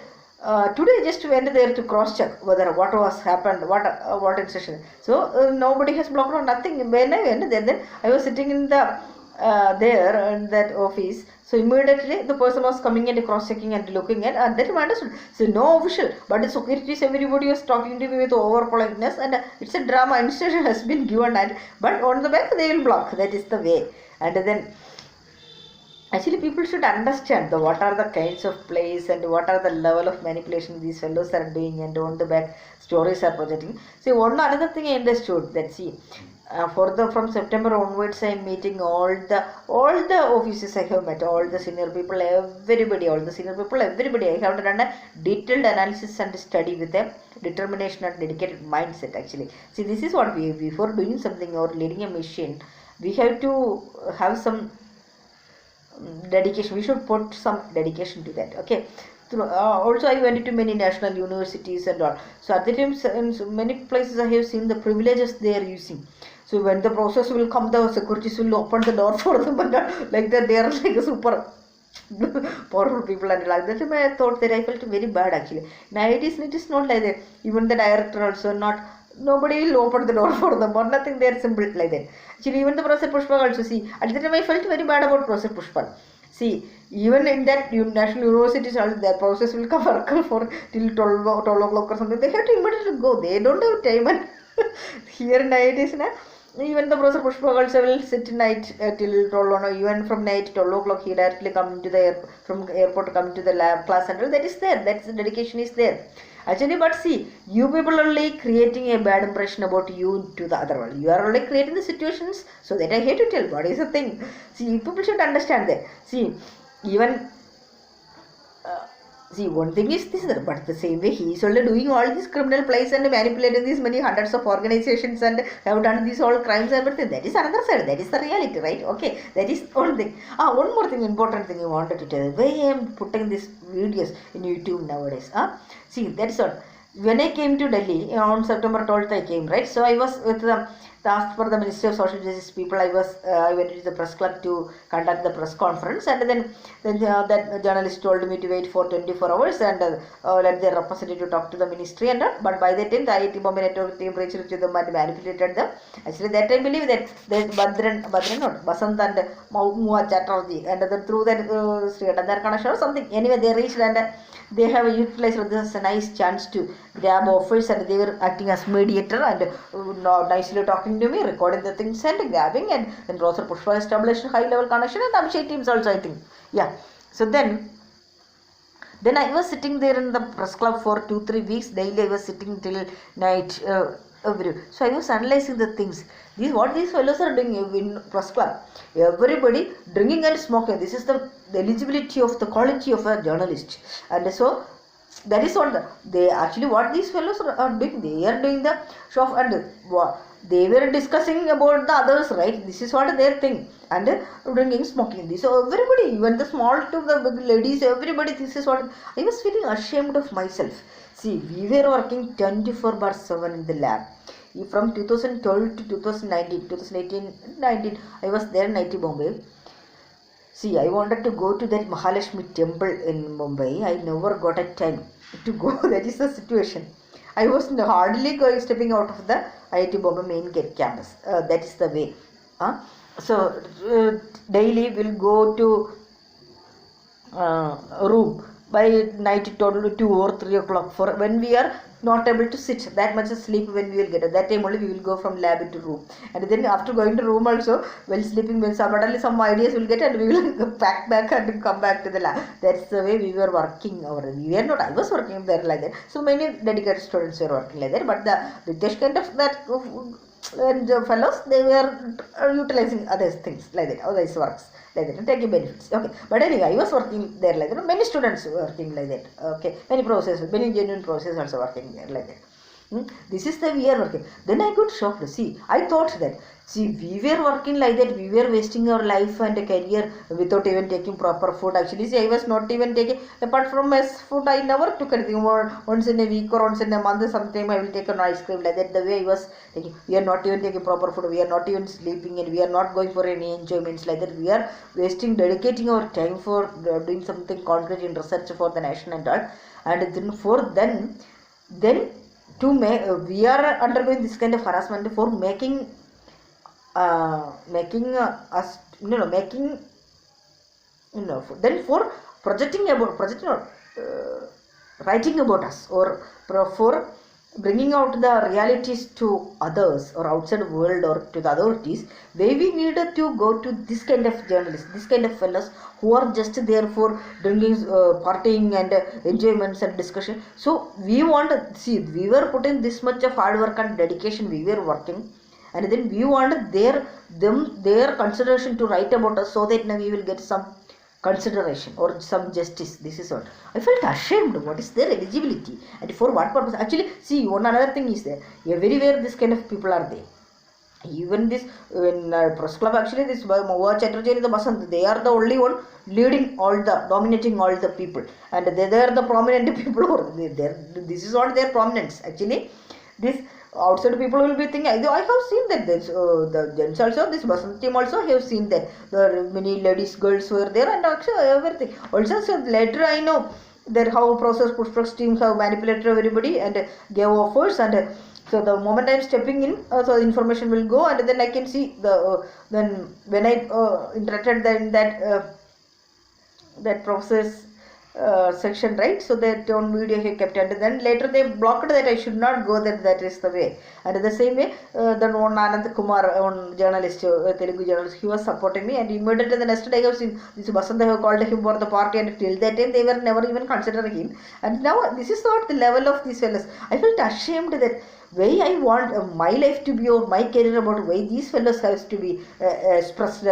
today I just went there to cross check whether what was happened, what instruction. So nobody has blocked or nothing. When I went then I was sitting in the there in that office. So immediately the person was coming and cross checking and looking at, and then I understood. So no official, but the securities, everybody was talking to me with over politeness, and it's a drama. Instruction has been given, and but on the back they will block. That is the way. And then actually people should understand what are the kinds of plays and what are the level of manipulation these fellows are doing, and on the back stories are projecting. See, one another thing I understood that, see, from September onwards, I am meeting all the offices I have met, all the senior people, everybody, I have done a detailed analysis and study with a determination and dedicated mindset actually. See, this is what we, before doing something or leading a mission, we have to have some dedication. We should put some dedication to that. Okay. Also I went to many national universities and all. So at the time, in many places I have seen the privileges they are using. So when the process will come, the securities will open the door for them, and like that they are like a super powerful people, and like that I thought that I felt very bad actually. Now it is not like that. Even the director also nobody will open the door for them or nothing. They are simple like that. Actually even the Professor Pushpa also, see, at the time I felt very bad about Professor Pushpa. See, even in that national universities, the process will come for till 12 o'clock or something. They have to immediately go. They don't have time. And here in IITs, even the Professor Pushpa also will sit night till 12 or even from night 12 o'clock he directly come to the from airport come to the lab class center. That is there. That's the dedication is there. Actually, but see, you people are only creating a bad impression about you to the other world. You are only creating the situations so that I hate to tell. What is the thing? See, people should understand that. See, even See, one thing is this, but the same way he is only doing all these criminal plays and manipulating these many hundreds of organizations and have done these all crimes and everything. That is another side. That is the reality, right? Okay, that is one thing. One more thing, important thing I wanted to tell. Why I am putting these videos in YouTube nowadays? See, that's all. When I came to Delhi on September 12th, I came, right? So I was with the asked for the Ministry of Social Justice people. I went to the press club to conduct the press conference, and then that journalist told me to wait for 24 hours and let their representative talk to the ministry and but by that time the IIT Bombay network team reached to them and manipulated them. Actually, that I believe that Basant and Mua Chatterjee, and then through that Sreelekha connection or something. Anyway, they reached and they have utilized this as a nice chance to grab offers, and they were acting as mediator and nicely talking to me, recording the things and grabbing, and then Rosar Pushpa established high level connection and Abhishek teams also, I think. Yeah. So then I was sitting there in the press club for 2-3 weeks. Daily I was sitting till night. So I was analyzing the things. What these fellows are doing in press club. Everybody drinking and smoking. This is the eligibility of the quality of a journalist. And so that is what they actually what these fellows are doing. They are doing the show and they were discussing about the others, right? This is what their thing. And drinking, smoking. So everybody, even the small to the big ladies, everybody, this is what I was feeling ashamed of myself. See, we were working 24/7 in the lab. From 2012 to 2019, 2018-19, I was there in IIT Bombay. See, I wanted to go to that Mahalakshmi temple in Mumbai. I never got a time to go. That is the situation. I was hardly stepping out of the IIT Bombay main gate campus. That is the way. So daily we'll go to room by night total 2 or 3 o'clock for when we are not able to sit that much sleep. When we will get at that time only we will go from lab into room, and then after going to room also while sleeping, when suddenly some ideas will get and we will pack back and come back to the lab. That's the way we were working. I was working there like that. So many dedicated students were working like that, but the British kind of that and fellows, they were utilizing other things like that, other works like that and taking benefits. Okay, but anyway, I was working there like that. Many students working like that. Okay, many processes, many genuine processes also working there like that. This is the we are working. Then I got shocked. See, I thought that we were working like that. We were wasting our life and career without even taking proper food. Actually, see, I was not even taking, apart from mess food, I never took anything. Once in a week or once in a month, sometime I will take an ice cream like that. The way I was taking, we are not even taking proper food. We are not even sleeping, and we are not going for any enjoyments like that. We are wasting, dedicating our time for doing something concrete in research for the nation and all. And then to make we are undergoing this kind of harassment for making then for writing about us, or for bringing out the realities to others or outside world or to the authorities, where we needed to go to this kind of journalists, this kind of fellows who are just there for drinking, partying and enjoyments and discussion. So we want to see, we were putting this much of hard work and dedication, we were working, and then we wanted their consideration to write about us, so that now we will get some consideration or some justice. This is all. I felt ashamed. What is their eligibility and for what purpose? Actually, see, one another thing is there. Everywhere this kind of people are there. Even this in press club, actually, this Mua Chatterjee and the Basant, they are the only one leading dominating all the people, and they are the prominent people. This is not their prominence. Actually, this outside people will be thinking, I have seen that this the gents also, this Basant team also have seen that the many ladies, girls were there, and actually everything. Also, so later I know that how process Pushpa's teams have manipulated everybody and gave offers, and so the moment I am stepping in, so the information will go, and then I can see then when I interacted in that process section, right? So that on video he kept, and then later they blocked that I should not go there. That is the way. And the same way, then one Anand Kumar, one journalist, Telugu journalist, he was supporting me, and immediately the next day I have seen this Basant have called him for the party, and till that time they were never even considering him. And now this is not the level of these fellows. I felt ashamed that why I want my life to be, or my career about why these fellows has to be expressed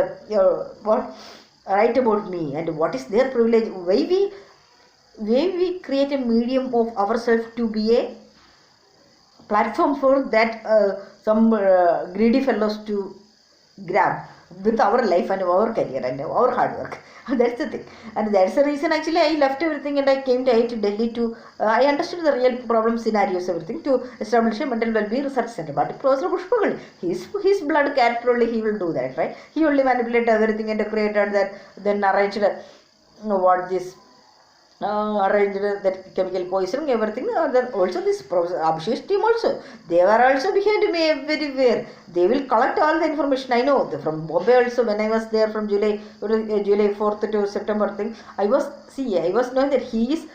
right about me, and what is their privilege, why way we create a medium of ourselves to be a platform for that some greedy fellows to grab with our life and our career and our hard work. That's the thing, and that's the reason actually I left everything and I came to IIT Delhi to I understood the real problem scenarios, everything, to establish a mental well-being research center. But Professor Pushpagal, his blood character only he will do that, right? He only manipulate everything and created that, then arranged what this arranged that chemical poisoning, everything. Then also this Abhishek's team also, they are also behind me everywhere. They will collect all the information. I know from Bombay also, when I was there from July 4th to September thing, I was knowing that he is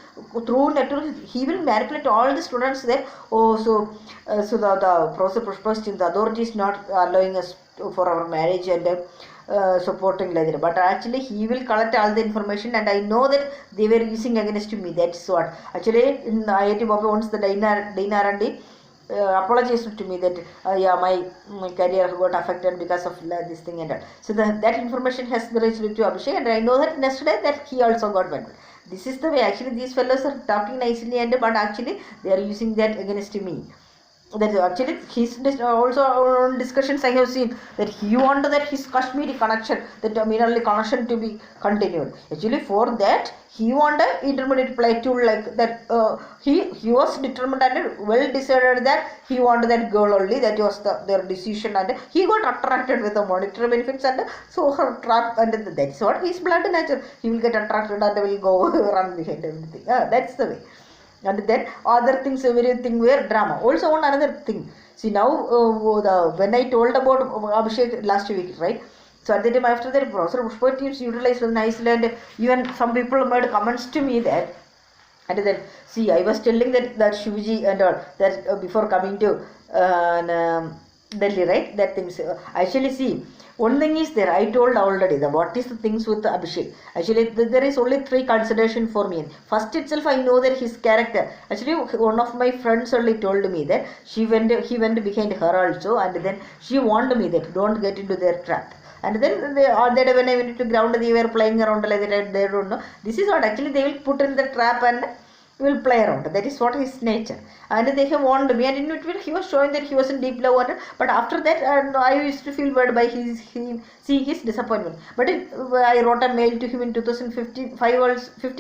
through network, he will manipulate all the students there. Oh, so the Professor Pushpa's team, the authority is not allowing us for our marriage and supporting like that, but actually he will collect all the information, and I know that they were using against me. That's what actually in IIT Bombay, once the Dina R&D apologized to me that yeah, my career got affected because of this thing and that. So that information has reached to Abhishek, and I know that next day that he also got went. This is the way actually these fellows are talking nicely, and but actually they are using that against me. That actually his also on discussions I have seen that he wanted that his Kashmiri connection, that minerally connection to be continued. Actually for that he wanted intermediate play tool like that. He was determined and well decided that he wanted that girl only. That was their decision, and he got attracted with the monetary benefits, and so her trap, and that's what his blood nature. He will get attracted and will go run behind everything. That's the way. And then other things, everything were drama. Also one another thing. See now, when I told about Abhishek last week, right? So at the time after that, Professor Pushpa teams utilized nicely, and even some people made comments to me that. And then see, I was telling that Shivji and all that before coming to Delhi, right? That things actually see. One thing is there, I told already the what is the things with Abhishek. Actually, there is only 3 consideration for me. First itself, I know that his character. Actually, one of my friends only told me that he went behind her also, and then she warned me that don't get into their trap. And then that when I went to ground, they were playing around like that. They don't know. This is what actually they will put in the trap and will play around. That is what his nature. And they have warned me, and in it he was showing that he was in deep love. But after that, I used to feel bad by seeing his disappointment. But I wrote a mail to him in 2015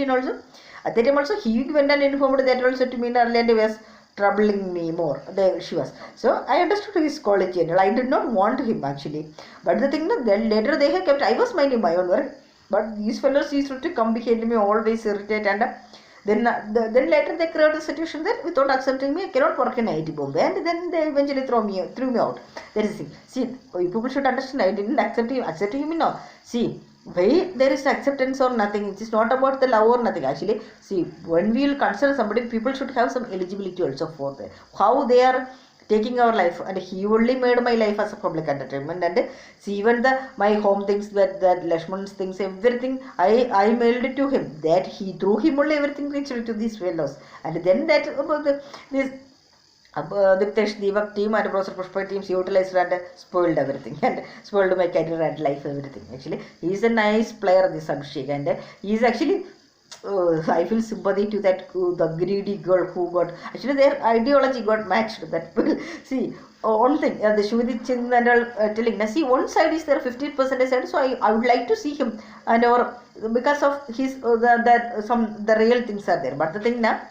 also. At that time also he went and informed that also to me, and was troubling me more. She was. So I understood his quality, and I did not want him actually. But the thing that then later they have kept. I was minding my own work, but these fellows used to come behind me, always irritate, and then later they created a situation that without accepting me, I cannot work in IIT Bombay, and then they eventually threw me out. That is the thing. See, people should understand. I didn't accept him now. See, why there is acceptance or nothing. It is not about the love or nothing. Actually, see, when we will consider somebody, people should have some eligibility also for that. How they are taking our life, and he only made my life as a public entertainment, and see even my home things, that Lakshman's things, everything I mailed it to him, that he through him only everything reached to these fellows. And then that this Diptesh Devak team and Professor Pushpa teams utilized and spoiled everything, and spoiled my career and life, everything. Actually he is a nice player, this Abhishek, and he is actually I feel sympathy to that the greedy girl who got, actually their ideology got matched. That see one thing, the Shuviti Chin and all telling. Now see, one side is there 15% side, so I would like to see him, and because of his the real things are there. But the thing now,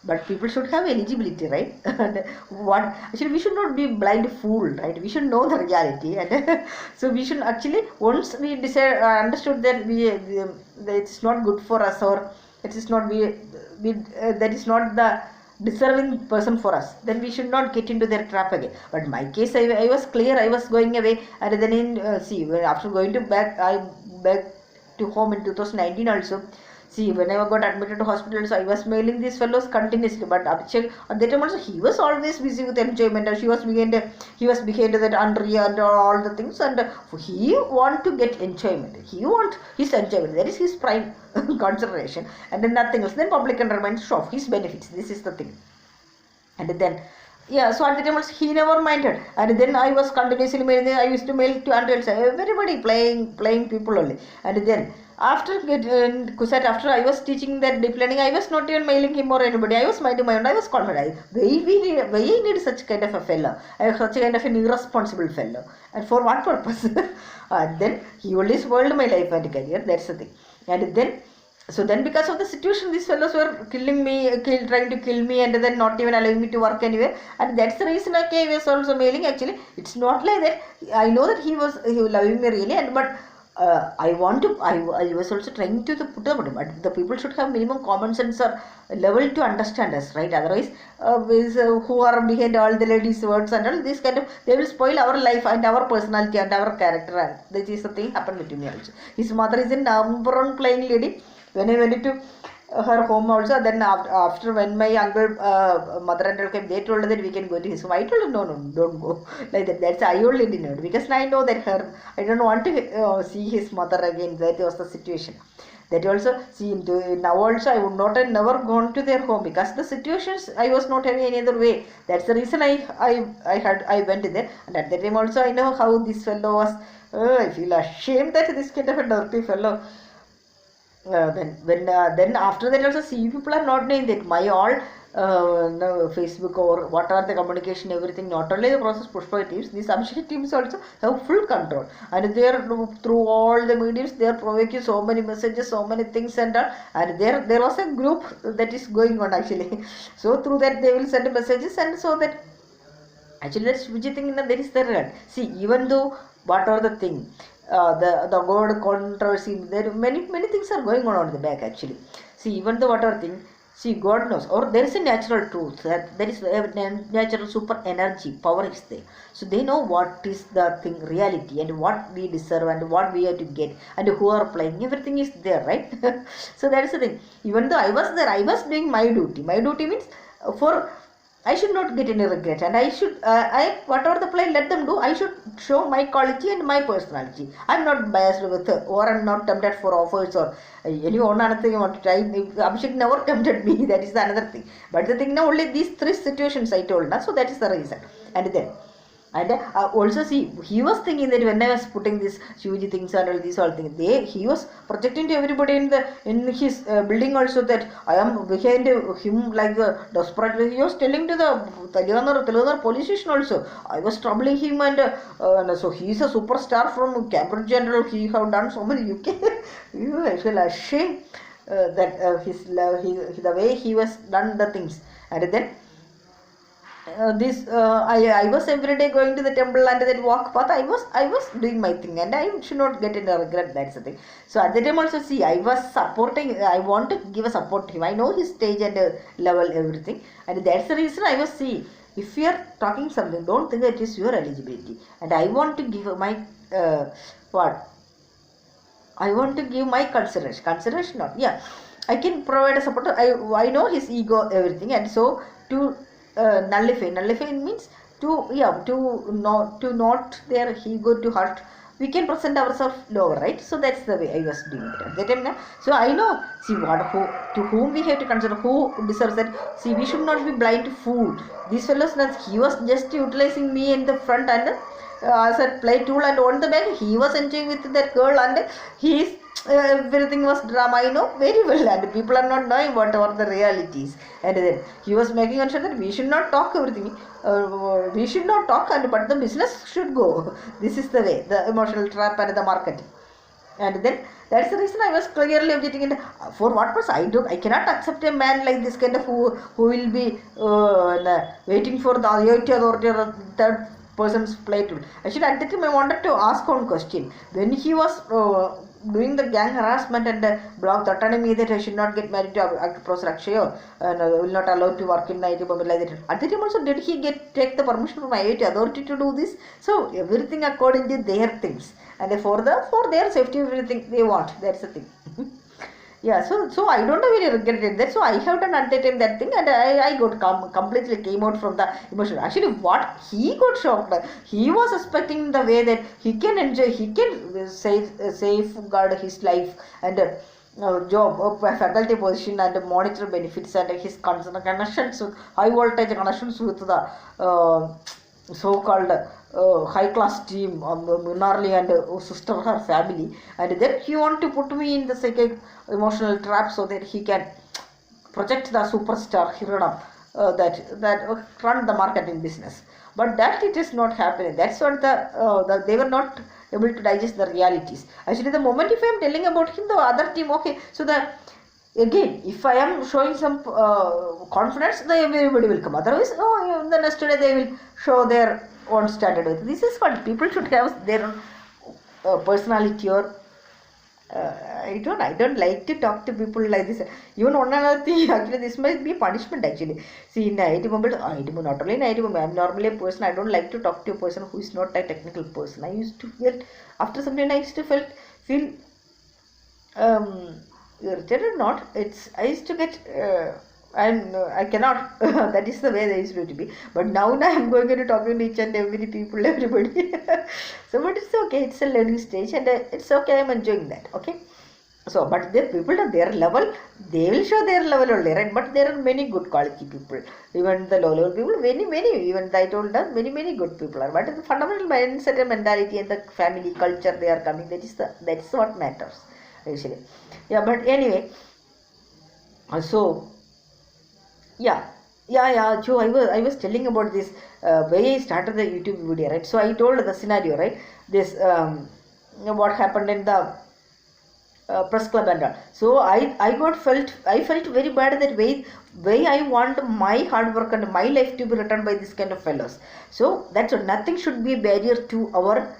but people should have eligibility, right? And what actually we should not be blind fool, right? We should know the reality, and so we should actually, once we decide understood that that it's not good for us, or it is not that is not the deserving person for us, then we should not get into their trap again. But in my case, I was clear. I was going away, and then after going to back to home in 2019 also. See, when I got admitted to hospital, so I was mailing these fellows continuously. But Abhishek, at that time also, he was always busy with enjoyment. He was behind that Andrea and all the things, and he want to get enjoyment. He want his enjoyment. That is his prime consideration, and then nothing else. Then public entertainment show off his benefits. This is the thing. And then Yeah, so at the time also he never minded, and then I was continuously mailing. I used to mail to adults, everybody playing people only, and then after after I was teaching that deep learning, I was not even mailing him or anybody. I was minding my own. I was confident. Why I need such kind of a fellow, such kind of an irresponsible fellow, and for what purpose? And then he only spoiled my life and career. That's the thing, and then. So then because of the situation, these fellows were killing me, trying to kill me, and then not even allowing me to work anywhere. And that's the reason I was also mailing. Actually, it's not like that. I know that he was loving me really, and but I was also trying to put the bottom. But the people should have minimum common sense or level to understand us, right? Otherwise, who are behind all the ladies' words and all this kind of, they will spoil our life and our personality and our character. And that is the thing happened to me also. His mother is a number one playing lady. When I went to her home also, then after when my uncle, mother and uncle came, they told her that we can go to his home. I told her, no, don't go. Like that. That's I only didn't know, because I know that I don't want to see his mother again. That was the situation. That also, see, now also I would not have never gone to their home, because the situations I was not having any other way. That's the reason I went there. And at that time also I know how this fellow was. I feel ashamed that this kind of a dirty fellow. Then after that also, see, people are not doing that. My all no, Facebook or what are the communication, everything, not only the process push by teams, these subsidiary teams also have full control, and they are through all the mediums, they are provoking so many messages, so many things, and there was a group that is going on actually. So through that they will send messages, and so that actually that's which thing that is the real. See, even though what are the thing, the God controversy, there many things are going on the back actually. See, even the whatever thing, see, God knows, or there is a natural truth that there is a natural super energy power is there. So they know what is the thing reality, and what we deserve, and what we have to get, and who are playing, everything is there, right? So that is the thing. Even though I was there, I was doing my duty. My duty means for I should not get any regret, and I should, whatever the play, let them do. I should show my quality and my personality. I'm not biased with, or I'm not tempted for offers or any another thing I want to try. Abhishek never tempted me. That is the another thing. But the thing now, only these three situations I told now, so that is the reason. And then. And also see, he was thinking that when I was putting this Shivaji things and all these all things, he was projecting to everybody in his building also that I am behind him like the desperate. He was telling to the Telangana police station also. I was troubling him, and so he is a superstar from Cambridge General. He have done so many UK. I feel ashamed that the way he was done the things, and then. I was every day going to the temple and that walk path. I was doing my thing, and I should not get into regret. That's the thing. So at the time also, see, I was supporting. I want to give a support to him. I know his stage and level, everything, and that's the reason I was see. If you are talking something, don't think that it is your eligibility. And I want to give my what? I want to give my consideration. Consideration, not, yeah. I can provide a support. I know his ego, everything, and so to. Nullify means to not their ego to hurt. We can present ourselves lower, right? So that's the way I was doing it at that time. So I know, see, to whom we have to consider, who deserves that. See, we should not be blind to fool. These fellows, he was just utilizing me in the front and as a play tool, and on the back he was enjoying with that girl, and he is. Everything was drama, I know very well, and people are not knowing what are the realities. And then he was making sure that we should not talk everything. We should not talk, but the business should go. This is the way, the emotional trap and the marketing. And then that's the reason I was clearly objecting. And for what purpose? I cannot accept a man like this kind of who will be waiting for the IIT authority or third person's play tool. Actually, at that time I wanted to ask one question. When he was doing the gang harassment and block threatening me that I should not get married to Professor Akshay and will not allow to work in IIT Bombay like that. At that time also, did he take the permission from IIT authority to do this? So everything according to their things, and for their safety, everything they want. That's the thing. Yeah, so I don't really regret that. So I have done at that time that thing, and I got completely came out from the emotion. Actually, what he got shocked by, he was expecting the way that he can enjoy, he can safeguard his life, and job, faculty position and monitor benefits, and his connections with high voltage connections with the so-called high class team, Munarli and sister, her family, and then he want to put me in the psychic emotional trap so that he can project the superstar Hiranam that run the marketing business. But that it is not happening. That's what they were not able to digest the realities. Actually, the moment if I am telling about him, the other team, okay, so the again, if I am showing some confidence, then everybody will come. Otherwise, no, the next day they will show their own standard. This is what people should have their personality or I don't like to talk to people like this. Even one another thing, actually, this might be punishment actually. See, in IIT Bombay, not only in IIT Bombay, I am normally a person, I don't like to talk to a person who is not a technical person. I used to get, after some time, I used to feel irritated, not, I used to get, I cannot, that is the way they used to be. But now I am going to talking to each and every people, everybody. So, but it's okay, it's a learning stage and it's okay, I am enjoying that, okay. So, but the people at their level, they will show their level only, right? But there are many good quality people, even the low level people, many, even I told them, many good people are. But the fundamental mindset and mentality and the family culture they are coming, that's what matters, actually. Yeah, but anyway, so, so I was telling about this way I started the YouTube video, right? So I told the scenario, right? This what happened in the press club and all. So I felt very bad that way I want my hard work and my life to be written by this kind of fellows. So that's what, nothing should be a barrier to our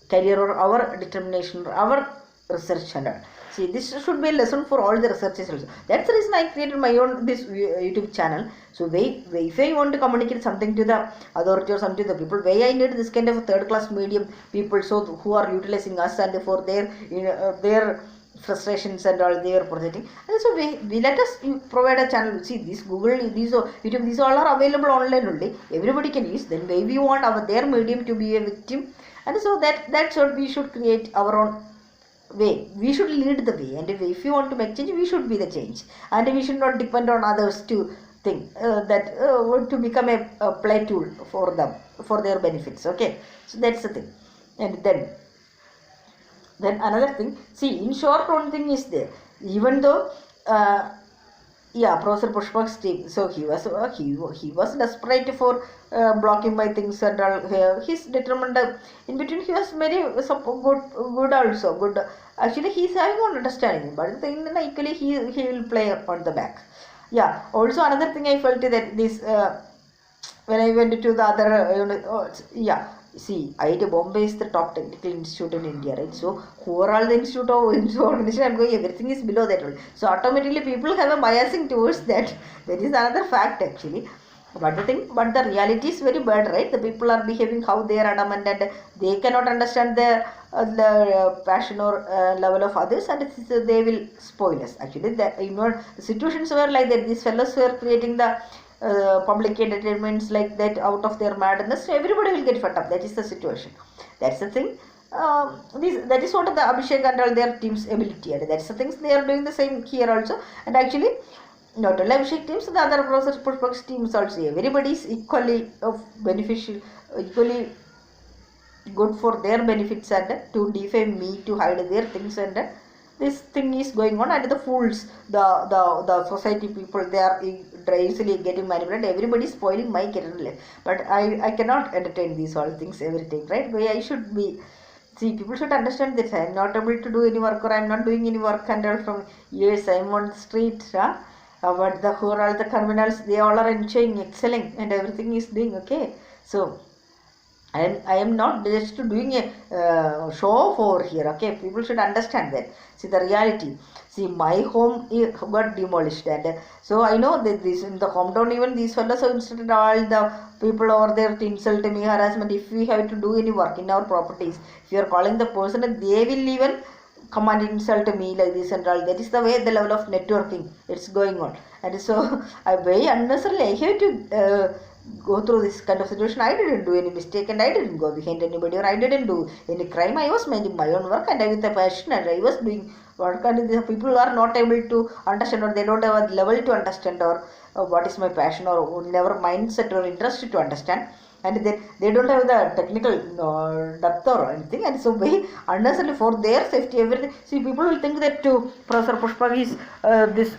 career or our determination or our research and all. See, this should be a lesson for all the researchers also. That's the reason I created my own this YouTube channel. So, if I want to communicate something to the authority or something to the people, I need this kind of third class medium people, so who are utilizing us and for their frustrations and all they are projecting. And so we let us provide a channel. See, this Google, these YouTube, these all are available online only. Everybody can use. Then we want their medium to be a victim, and so that's what we should create our own way. We should lead the way, and if you want to make change, we should be the change, and we should not depend on others to think to become a play tool for them, for their benefits. Okay, so that's the thing. And then another thing, see, in short, one thing is there, even though Professor Pushpak's team, so he was desperate for blocking my things and all. He's determined. In between, he was very good also. Good. Actually, he's having one understanding, but the thing equally he will play on the back. Yeah. Also, another thing I felt that this when I went to the other see, IIT Bombay is the top technical institute in India, right? So, who are all the institute or organization I'm going, everything is below that only. So, automatically people have a biasing towards that. That is another fact actually. But the reality is very bad, right? The people are behaving how they are adamant and they cannot understand the passion or level of others, and they will spoil us. Actually, the situations were like that. These fellows were creating the public entertainments like that out of their madness. Everybody will get fed up. That is the situation. That's the thing. That is what the Abhishek and all their team's ability, and that's the things they are doing the same here also. And actually, not only Abhishek teams, the other Professor Pushpak's teams also. Everybody is equally beneficial, equally good for their benefits and to defame me, to hide their things, and this thing is going on. And the fools, the society people, they are easily getting manipulated. Everybody is spoiling my career life, but I cannot entertain these all things every time, right? Why I should be. See, people should understand that I am not able to do any work, or I am not doing any work and all from years. I am on the street, but who are all the criminals? They all are enjoying, excelling, and everything is doing okay. So I am not just doing a show off over here. Okay, people should understand that. See the reality. See, my home got demolished, and so I know that this in the hometown, even these fellows have instructed all the people over there to insult me, harassment. If we have to do any work in our properties, if you are calling the person, they will even come and insult me like this and all. That is the way the level of networking it's going on, and so I very unnecessarily I have to go through this kind of situation. I didn't do any mistake and I didn't go behind anybody or I didn't do any crime. I was minding my own work and I with a passion and I was doing work, and the people are not able to understand or they don't have a level to understand or what is my passion or never mindset or interest to understand, and they don't have the technical depth or anything, and so we unnecessarily for their safety everything. See, people will think that Professor Pushpa is this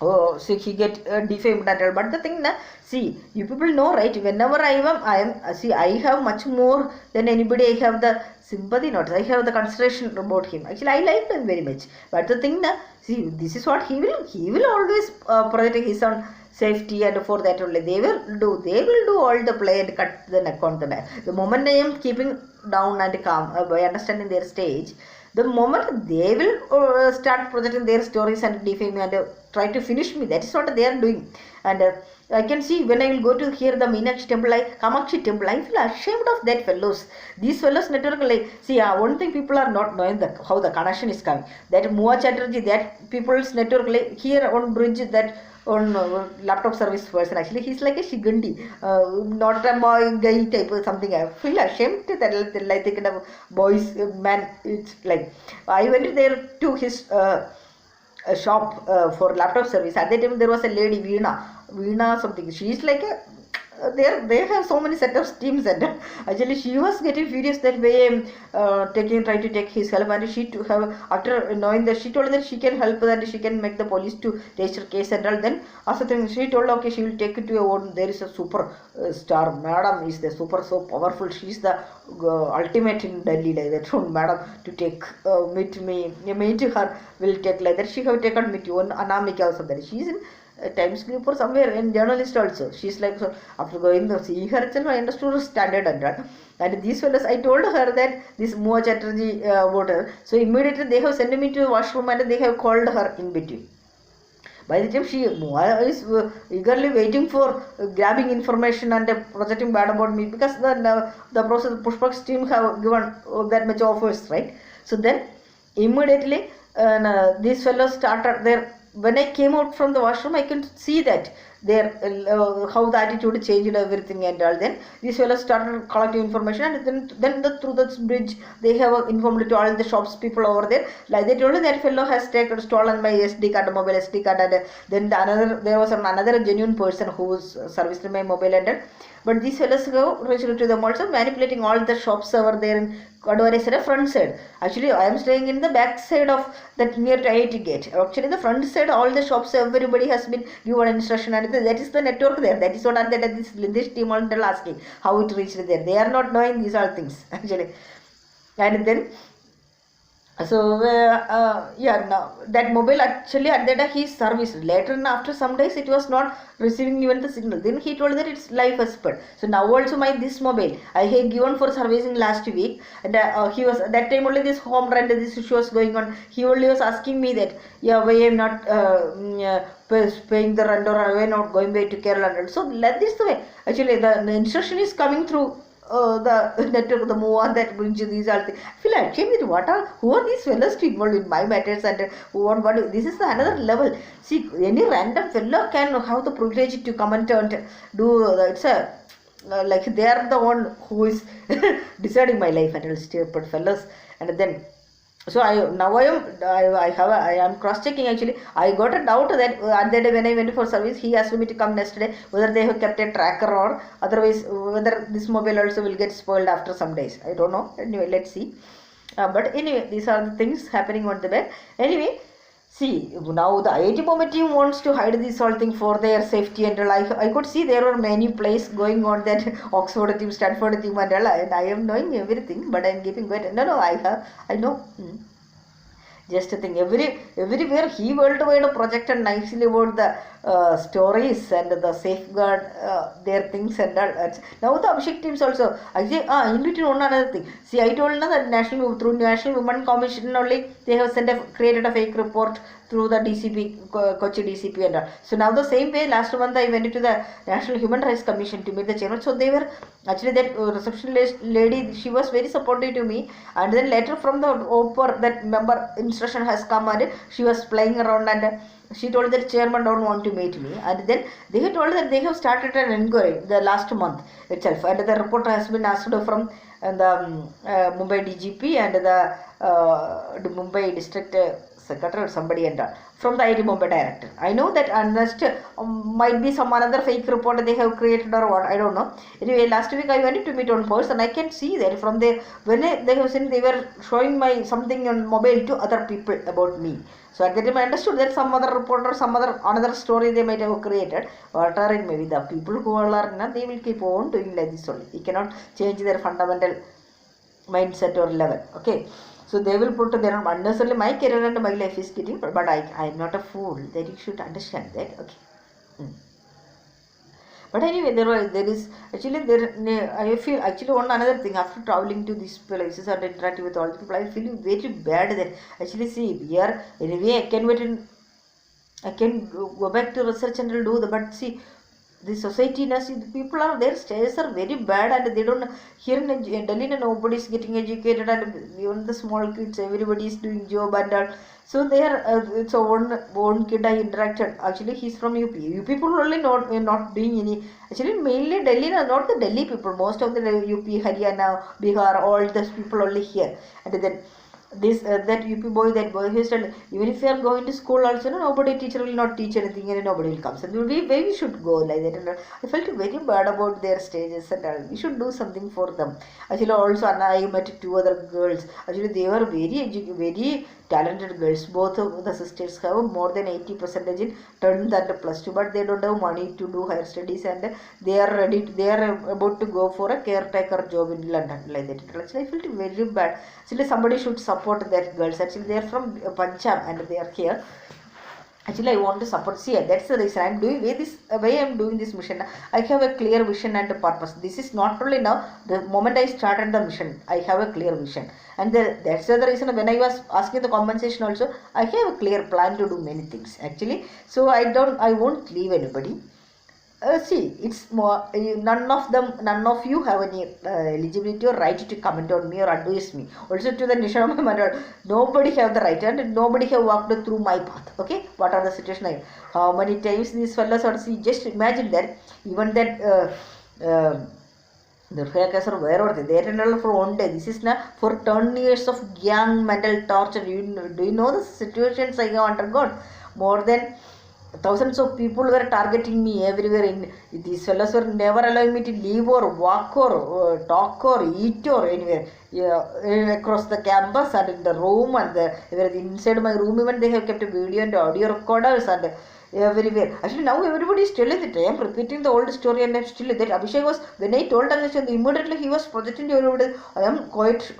oh, see, he get defamed and all. But the thing, see, you people know, right? Whenever I am, see, I have much more than anybody. I have the sympathy, not I have the consideration about him. Actually, I like him very much. But the thing, see, this is what he will always protect his own safety, and for that only they will do all the play and cut the neck on the back. The moment I am keeping down and calm by understanding their stage, the moment they will start projecting their stories and defame me and try to finish me, that is what they are doing. And I can see when I will go to hear the Meenakshi temple, Kamakshi temple, I feel ashamed of that fellows. These fellows network, see, one thing people are not knowing how the connection is coming. That Mua Chatterjee, that people's network, here on bridge, that on laptop service person, actually he's like a Shigandi, not a boy guy type or something. I feel ashamed to that, like the kind of boys man. It's like I went there to his shop for laptop service. At that time there was a lady Veena something. She's like a they have so many set of teams, and actually she was getting furious that way trying to take his help, and she to have, after knowing that, she told that she can help and she can make the police to register case and all. Then after thing she told okay, she will take it to a own. There is a super star madam is the super so powerful, she is the ultimate in Delhi, like that. So madam to take meet her will take, like that she have taken me to one Anamika also. That she is in Times Group or somewhere, and journalist also. She's like, so after going to see her itself, I understood her standard and that. And these fellows, I told her that this Mua Chatterjee voter. So immediately they have sent me to the washroom and they have called her in between. By the time Mua is eagerly waiting for grabbing information and projecting bad about me, because the process Pushpa's team have given that much offers, right? So then immediately these fellows started their. When I came out from the washroom, I can see that their how the attitude changed, everything and all. Then these fellows started collecting information, and then through this bridge they have informed to all the shops people over there. Like they told me that fellow has stolen my SD card, mobile SD card, and then there was another genuine person who was serviced my mobile and. But these fellows go reached to them also, manipulating all the shops over there in Kadwari front side. Actually, I am staying in the back side of that near to IIT gate. Actually, the front side, all the shops, everybody has been given instruction, and that is the network there. That is what are this team all asking how it reached there. They are not knowing these all things actually, and then. So yeah, now that mobile actually at that he serviced. Later after some days it was not receiving even the signal. Then he told that it's life expert. So now also this mobile I had given for servicing last week, and he was that time only this home rent, this issue was going on. He only was asking me that why I am not paying the rent, or why not going back to Kerala. So like this the way actually the instruction is coming through. The network, the Mua that brings you these all things. I feel like, who are these fellows to involve in my matters, and what this is another level. See, any random fellow can have the privilege to comment and do it's a like they are the one who is deciding my life, and will stupid fellows. And then so I am cross checking. Actually, I got a doubt that at that day when I went for service, he asked me to come next day whether they have kept a tracker, or otherwise whether this mobile also will get spoiled after some days. I don't know. Anyway, let's see. But anyway, these are the things happening on the bed. Anyway, see, now the IIT Bombay team wants to hide this whole thing for their safety, and I could see there were many plays going on, that Oxford team, Stanford team and all, and I am knowing everything, but I am keeping quiet. No, I know. Just a thing, everywhere he worldwide projected nicely about the stories and the safeguard their things and all. Now the Abhishek teams also. Actually, in between one another thing. See, I told that through National Women Commission only they have created a fake report through the DCP, Kochi DCP and all. So now the same way, last month I went to the National Human Rights Commission to meet the chairman. So they were actually that receptionist lady, she was very supportive to me, and then later from the OPER that member instruction has come, and she was playing around and she told that chairman don't want to meet me, and then they had told that they have started an inquiry the last month itself, and the report has been asked from the Mumbai DGP and the Mumbai district secretary or somebody and from the IIT Bombay director. I know that unless might be some another fake report they have created or what, I don't know. Anyway, last week I went to meet one person. I can see that from there when they have seen, they were showing my something on mobile to other people about me. So at that time I understood that some other reporter, some another story they might have created. Whatever it may be, the people who are they will keep on doing like this only. You cannot change their fundamental mindset or level. Okay. So they will put their unnecessarily my career and my life is getting, but I am not a fool. That you should understand that. Okay. But anyway, there is actually I feel actually one another thing, after traveling to these places and interacting with all the people, I feel very bad that actually see here anyway I can go back to research and do the, but see the society, the people are, their stages are very bad, and they don't, here in Delhi nobody is getting educated, and even the small kids, everybody is doing job and all. So they are, so one kid I interacted, actually he's from UP. UP people only not doing any, actually mainly Delhi, not the Delhi people, most of the UP, Haryana, Bihar, all those people only here. And then this that UP boy, that boy, he said even if you are going to school also, nobody, teacher will not teach anything and nobody will come. So we should go like that. And I felt very bad about their stages and all. We should do something for them. Actually also I met two other girls. Actually they were very talented girls. Both of the sisters have more than 80% in 10th and +2, but they don't have money to do higher studies, and they are ready. They are about to go for a caretaker job in London like that. Actually I felt very bad. Actually somebody should support that girls. Actually they are from Punjab and they are here. Actually I want to support. See, that's the reason I am doing why I am doing this mission. I have a clear vision and purpose. This is not only now, the moment I started the mission, I have a clear vision, and that's the reason when I was asking the compensation also, I have a clear plan to do many things actually. So I won't leave anybody. See, it's more, none of you have any eligibility or right to comment on me or advise me. Also to the Nishanama matter, nobody have the right, and nobody have walked through my path. Okay, what are the situation? How many times these fellows are, see, just imagine that, even that the hackers are where are they attended for one day. This is not for 10 years of gang mental torture. Do you know the situations I have undergone? More than thousands of people were targeting me everywhere. These fellows were never allowing me to leave or walk or talk or eat or anywhere across the campus and in the room, and inside my room even they have kept a video and audio recorders and everywhere. Actually now everybody is telling that I am repeating the old story, and I am still that Abhishek was, when I told Abhishek, immediately he was projecting to everybody. I am quite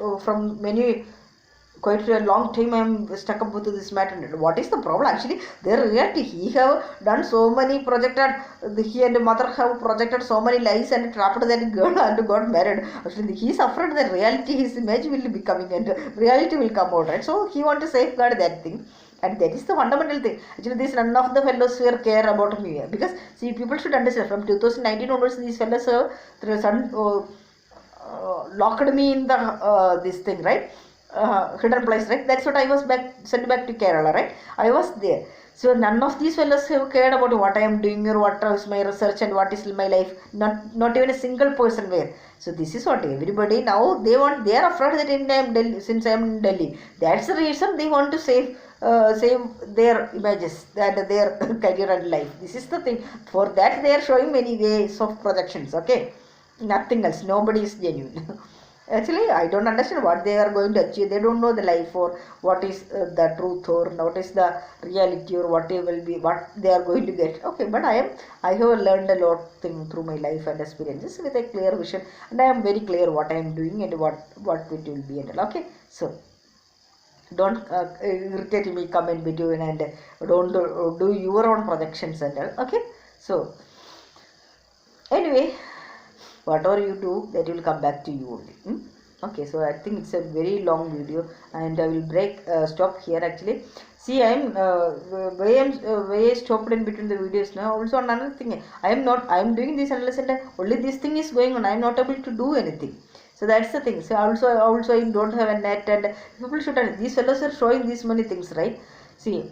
a long time I am stuck up with this matter. What is the problem? Actually, their reality, he have done so many he and mother have projected so many lies and trapped that girl and got married. Actually, he is afraid that reality, his image will be coming and reality will come out, right? So he want to safeguard that thing. And that is the fundamental thing. Actually, none of the fellows here care about me, because see, people should understand, from 2019 onwards, these fellows have locked me in the this thing, right? Hidden place, right? That's what I was sent back to Kerala, right? I was there. So none of these fellows have cared about what I am doing or what is my research and what is my life. Not even a single person were. So this is what everybody now they are afraid that since I am in Delhi, that's the reason they want to save their images and their career and life. This is the thing. For that they are showing many ways of projections. Okay, nothing else. Nobody is genuine. Actually, I don't understand what they are going to achieve. They don't know the life, or what is the truth, or what is the reality, or what they are going to get. Okay, but I have learned a lot thing through my life and experiences with a clear vision, and I am very clear what I am doing and what it will be and all. Okay, so don't irritate me, come in between, and don't do your own projections and all. Okay, so anyway, whatever you do, that will come back to you only. Okay, so I think it's a very long video, and I will stop here actually. See, I am why I stopped in between the videos now. Also another thing, I am doing this analysis and only this thing is going on. I am not able to do anything. So that's the thing. So also I don't have a net, and people should. These fellows are showing these many things, right? See,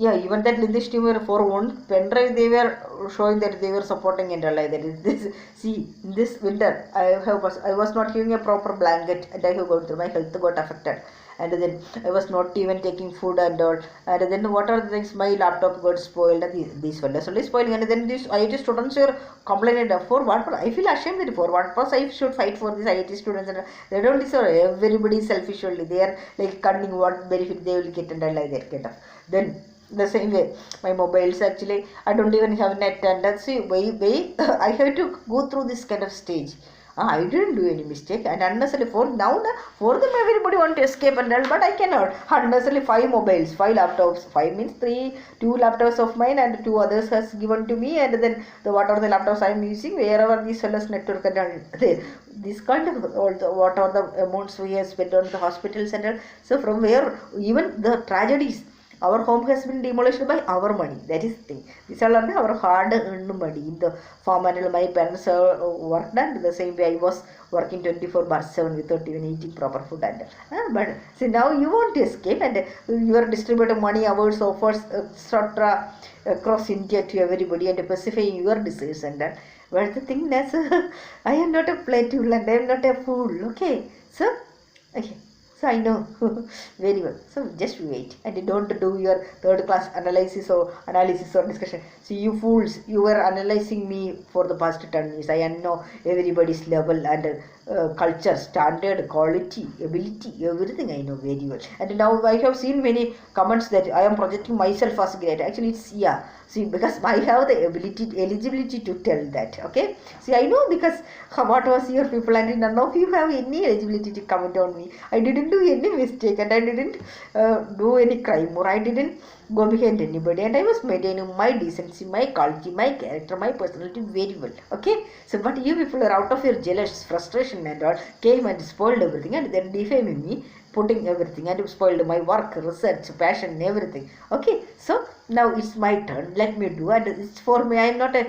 Yeah, even that Lindish team were for one pen drive, they were showing that they were supporting and all like that. This, see, in this winter, I was not having a proper blanket, and I have got through, my health got affected, and then I was not even taking food and all, and then what are the things? My laptop got spoiled, and these fellas only spoiling, and then these IIT students were complaining for what? I feel ashamed that for what purpose I should fight for these IIT students, and they don't deserve. Everybody is selfish only. They are like cunning what benefit they will get and all like that kind of. Then the same way my mobiles, actually I don't even have net, and that's way I have to go through this kind of stage. I didn't do any mistake, and unnecessarily for now for them everybody want to escape and all, but I cannot. Unnecessarily 5 mobiles, 5 laptops, 5 means 2 laptops of mine and 2 others has given to me, and then what are the laptops I am using wherever these fellows network and all there. This kind of what are the amounts we have spent on the hospitals and all. So from where even the tragedies, our home has been demolished by our money. That is the thing. These are our hard-earned money. In the farm and my parents worked, and the same way I was working 24/7 without even eating proper food. And but see, now you want to escape, and you are distributing money, hours, offers, etc. across India to everybody and pacifying your desires and that. But the thing is, I am not a playful and I am not a fool. Okay, so okay. So I know very well. So just wait and don't do your third class analysis or discussion. See, you fools, you were analyzing me for the past 10 years. I know everybody's level and culture, standard, quality, ability, everything I know very well. And now I have seen many comments that I am projecting myself as great. Actually, it's yeah. See, because I have the eligibility to tell that. Okay. See, I know because what was your people, and none of you have any eligibility to comment on me. I didn't do any mistake, and I didn't do any crime, or I didn't go behind anybody, and I was maintaining my decency, my quality, my character, my personality very well. Okay. So, but you people are out of your jealous frustration and all came and spoiled everything, and then defaming me, putting everything, and spoiled my work, research, passion, everything. Okay, so now it's my turn. Let me do, and it's for me. I am not a.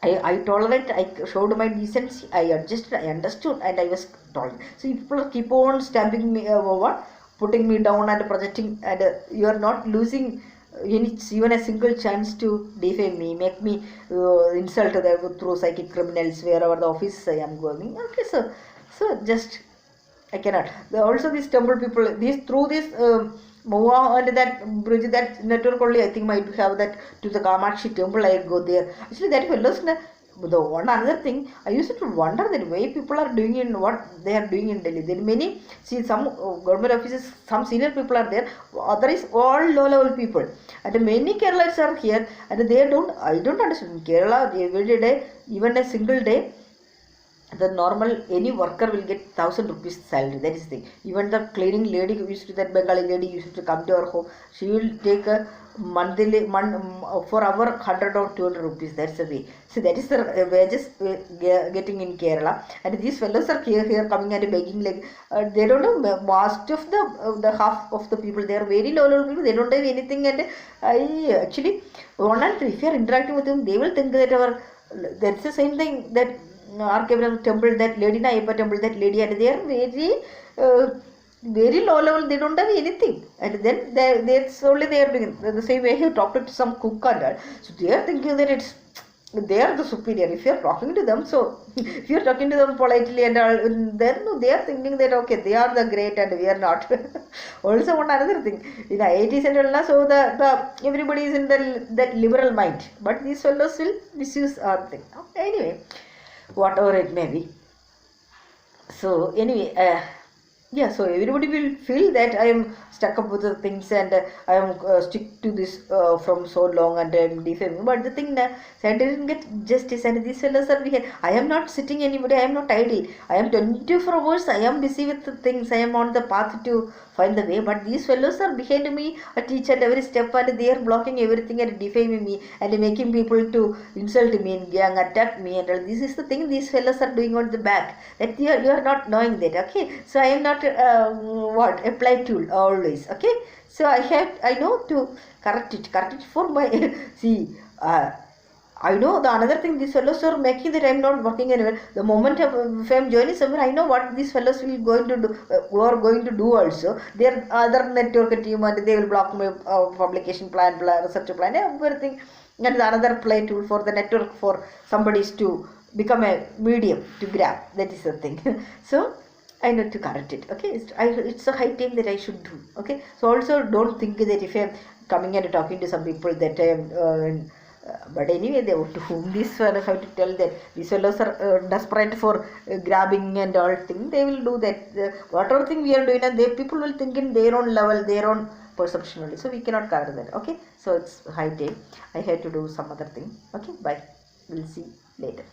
I tolerate. I showed my decency. I adjusted. I understood, and I was tolerant. So people keep on stamping me over, putting me down and projecting, and you are not losing even a single chance to defame me, make me insult them through psychic criminals wherever the office I am going. Okay, so just. I cannot. Also, these temple people, through this Moa and that bridge, that network only, I think might have that to the Kamakshi temple. I go there. Actually, that fellows. The one another thing, I used to wonder that way people are doing in what they are doing in Delhi. There are many, see, some government offices, some senior people are there. Other is all low level people, and many Keralans are here, and they don't. I don't understand. In Kerala, every day, even a single day, the normal any worker will get 1,000 rupees salary. That is the thing. Even the cleaning lady who used to, that Bengali lady used to come to our home, she will take a monthly for our 100 or 200 rupees. That's the way. So that is the wages getting in Kerala, and these fellows are here coming and begging like they don't know. Most of the half of the people, they are very low level people. They don't have anything, and I actually one and if you are interacting with them, they will think that that's the same thing that. Archivist temple, that lady, Naipa temple, that lady, and they are very low level. They don't have anything, and then that's only they are doing the same way. You talk to some cook and that, so they are thinking that they are the superior. If you are talking to them, so if you are talking to them politely and all, then they are thinking that okay, they are the great and we are not. Also, one another thing in IIT Central, so the everybody is in that liberal mind, but these fellows will misuse our thing. Anyway. Whatever it may be. So anyway, yeah, so everybody will feel that I am stuck up with the things, and I am stick to this from so long, and I am defaming. But the thing that I didn't get justice, and these fellows are behind. I am not sitting anybody. I am not idle. I am 24 hours. I am busy with the things. I am on the path to find the way. But these fellows are behind me at each and every step, and they are blocking everything and defaming me and making people to insult me and gang attack me and all. This is the thing these fellows are doing on the back. That you are not knowing that. Okay, so I am not a play tool always. Okay, so I know to correct it for my see. I know the another thing, these fellows are making that I'm not working anywhere. The moment if I'm joining somewhere, I know what these fellows will going to do, who are going to do also. Their other network team, and they will block my publication plan, research plan, everything. And the another play tool for the network for somebody's to become a medium to grab. That is the thing. So I need to correct it. Okay, it's a high time that I should do. Okay, so also don't think that if I'm coming and talking to some people that I am. But anyway, they to whom these fellows have to tell that these fellows are desperate for grabbing and all things. They will do that. Whatever thing we are doing, and they people will think in their own level, their own perception only. So we cannot cover that. Okay, so it's high time. I have to do some other thing. Okay, bye. We'll see later.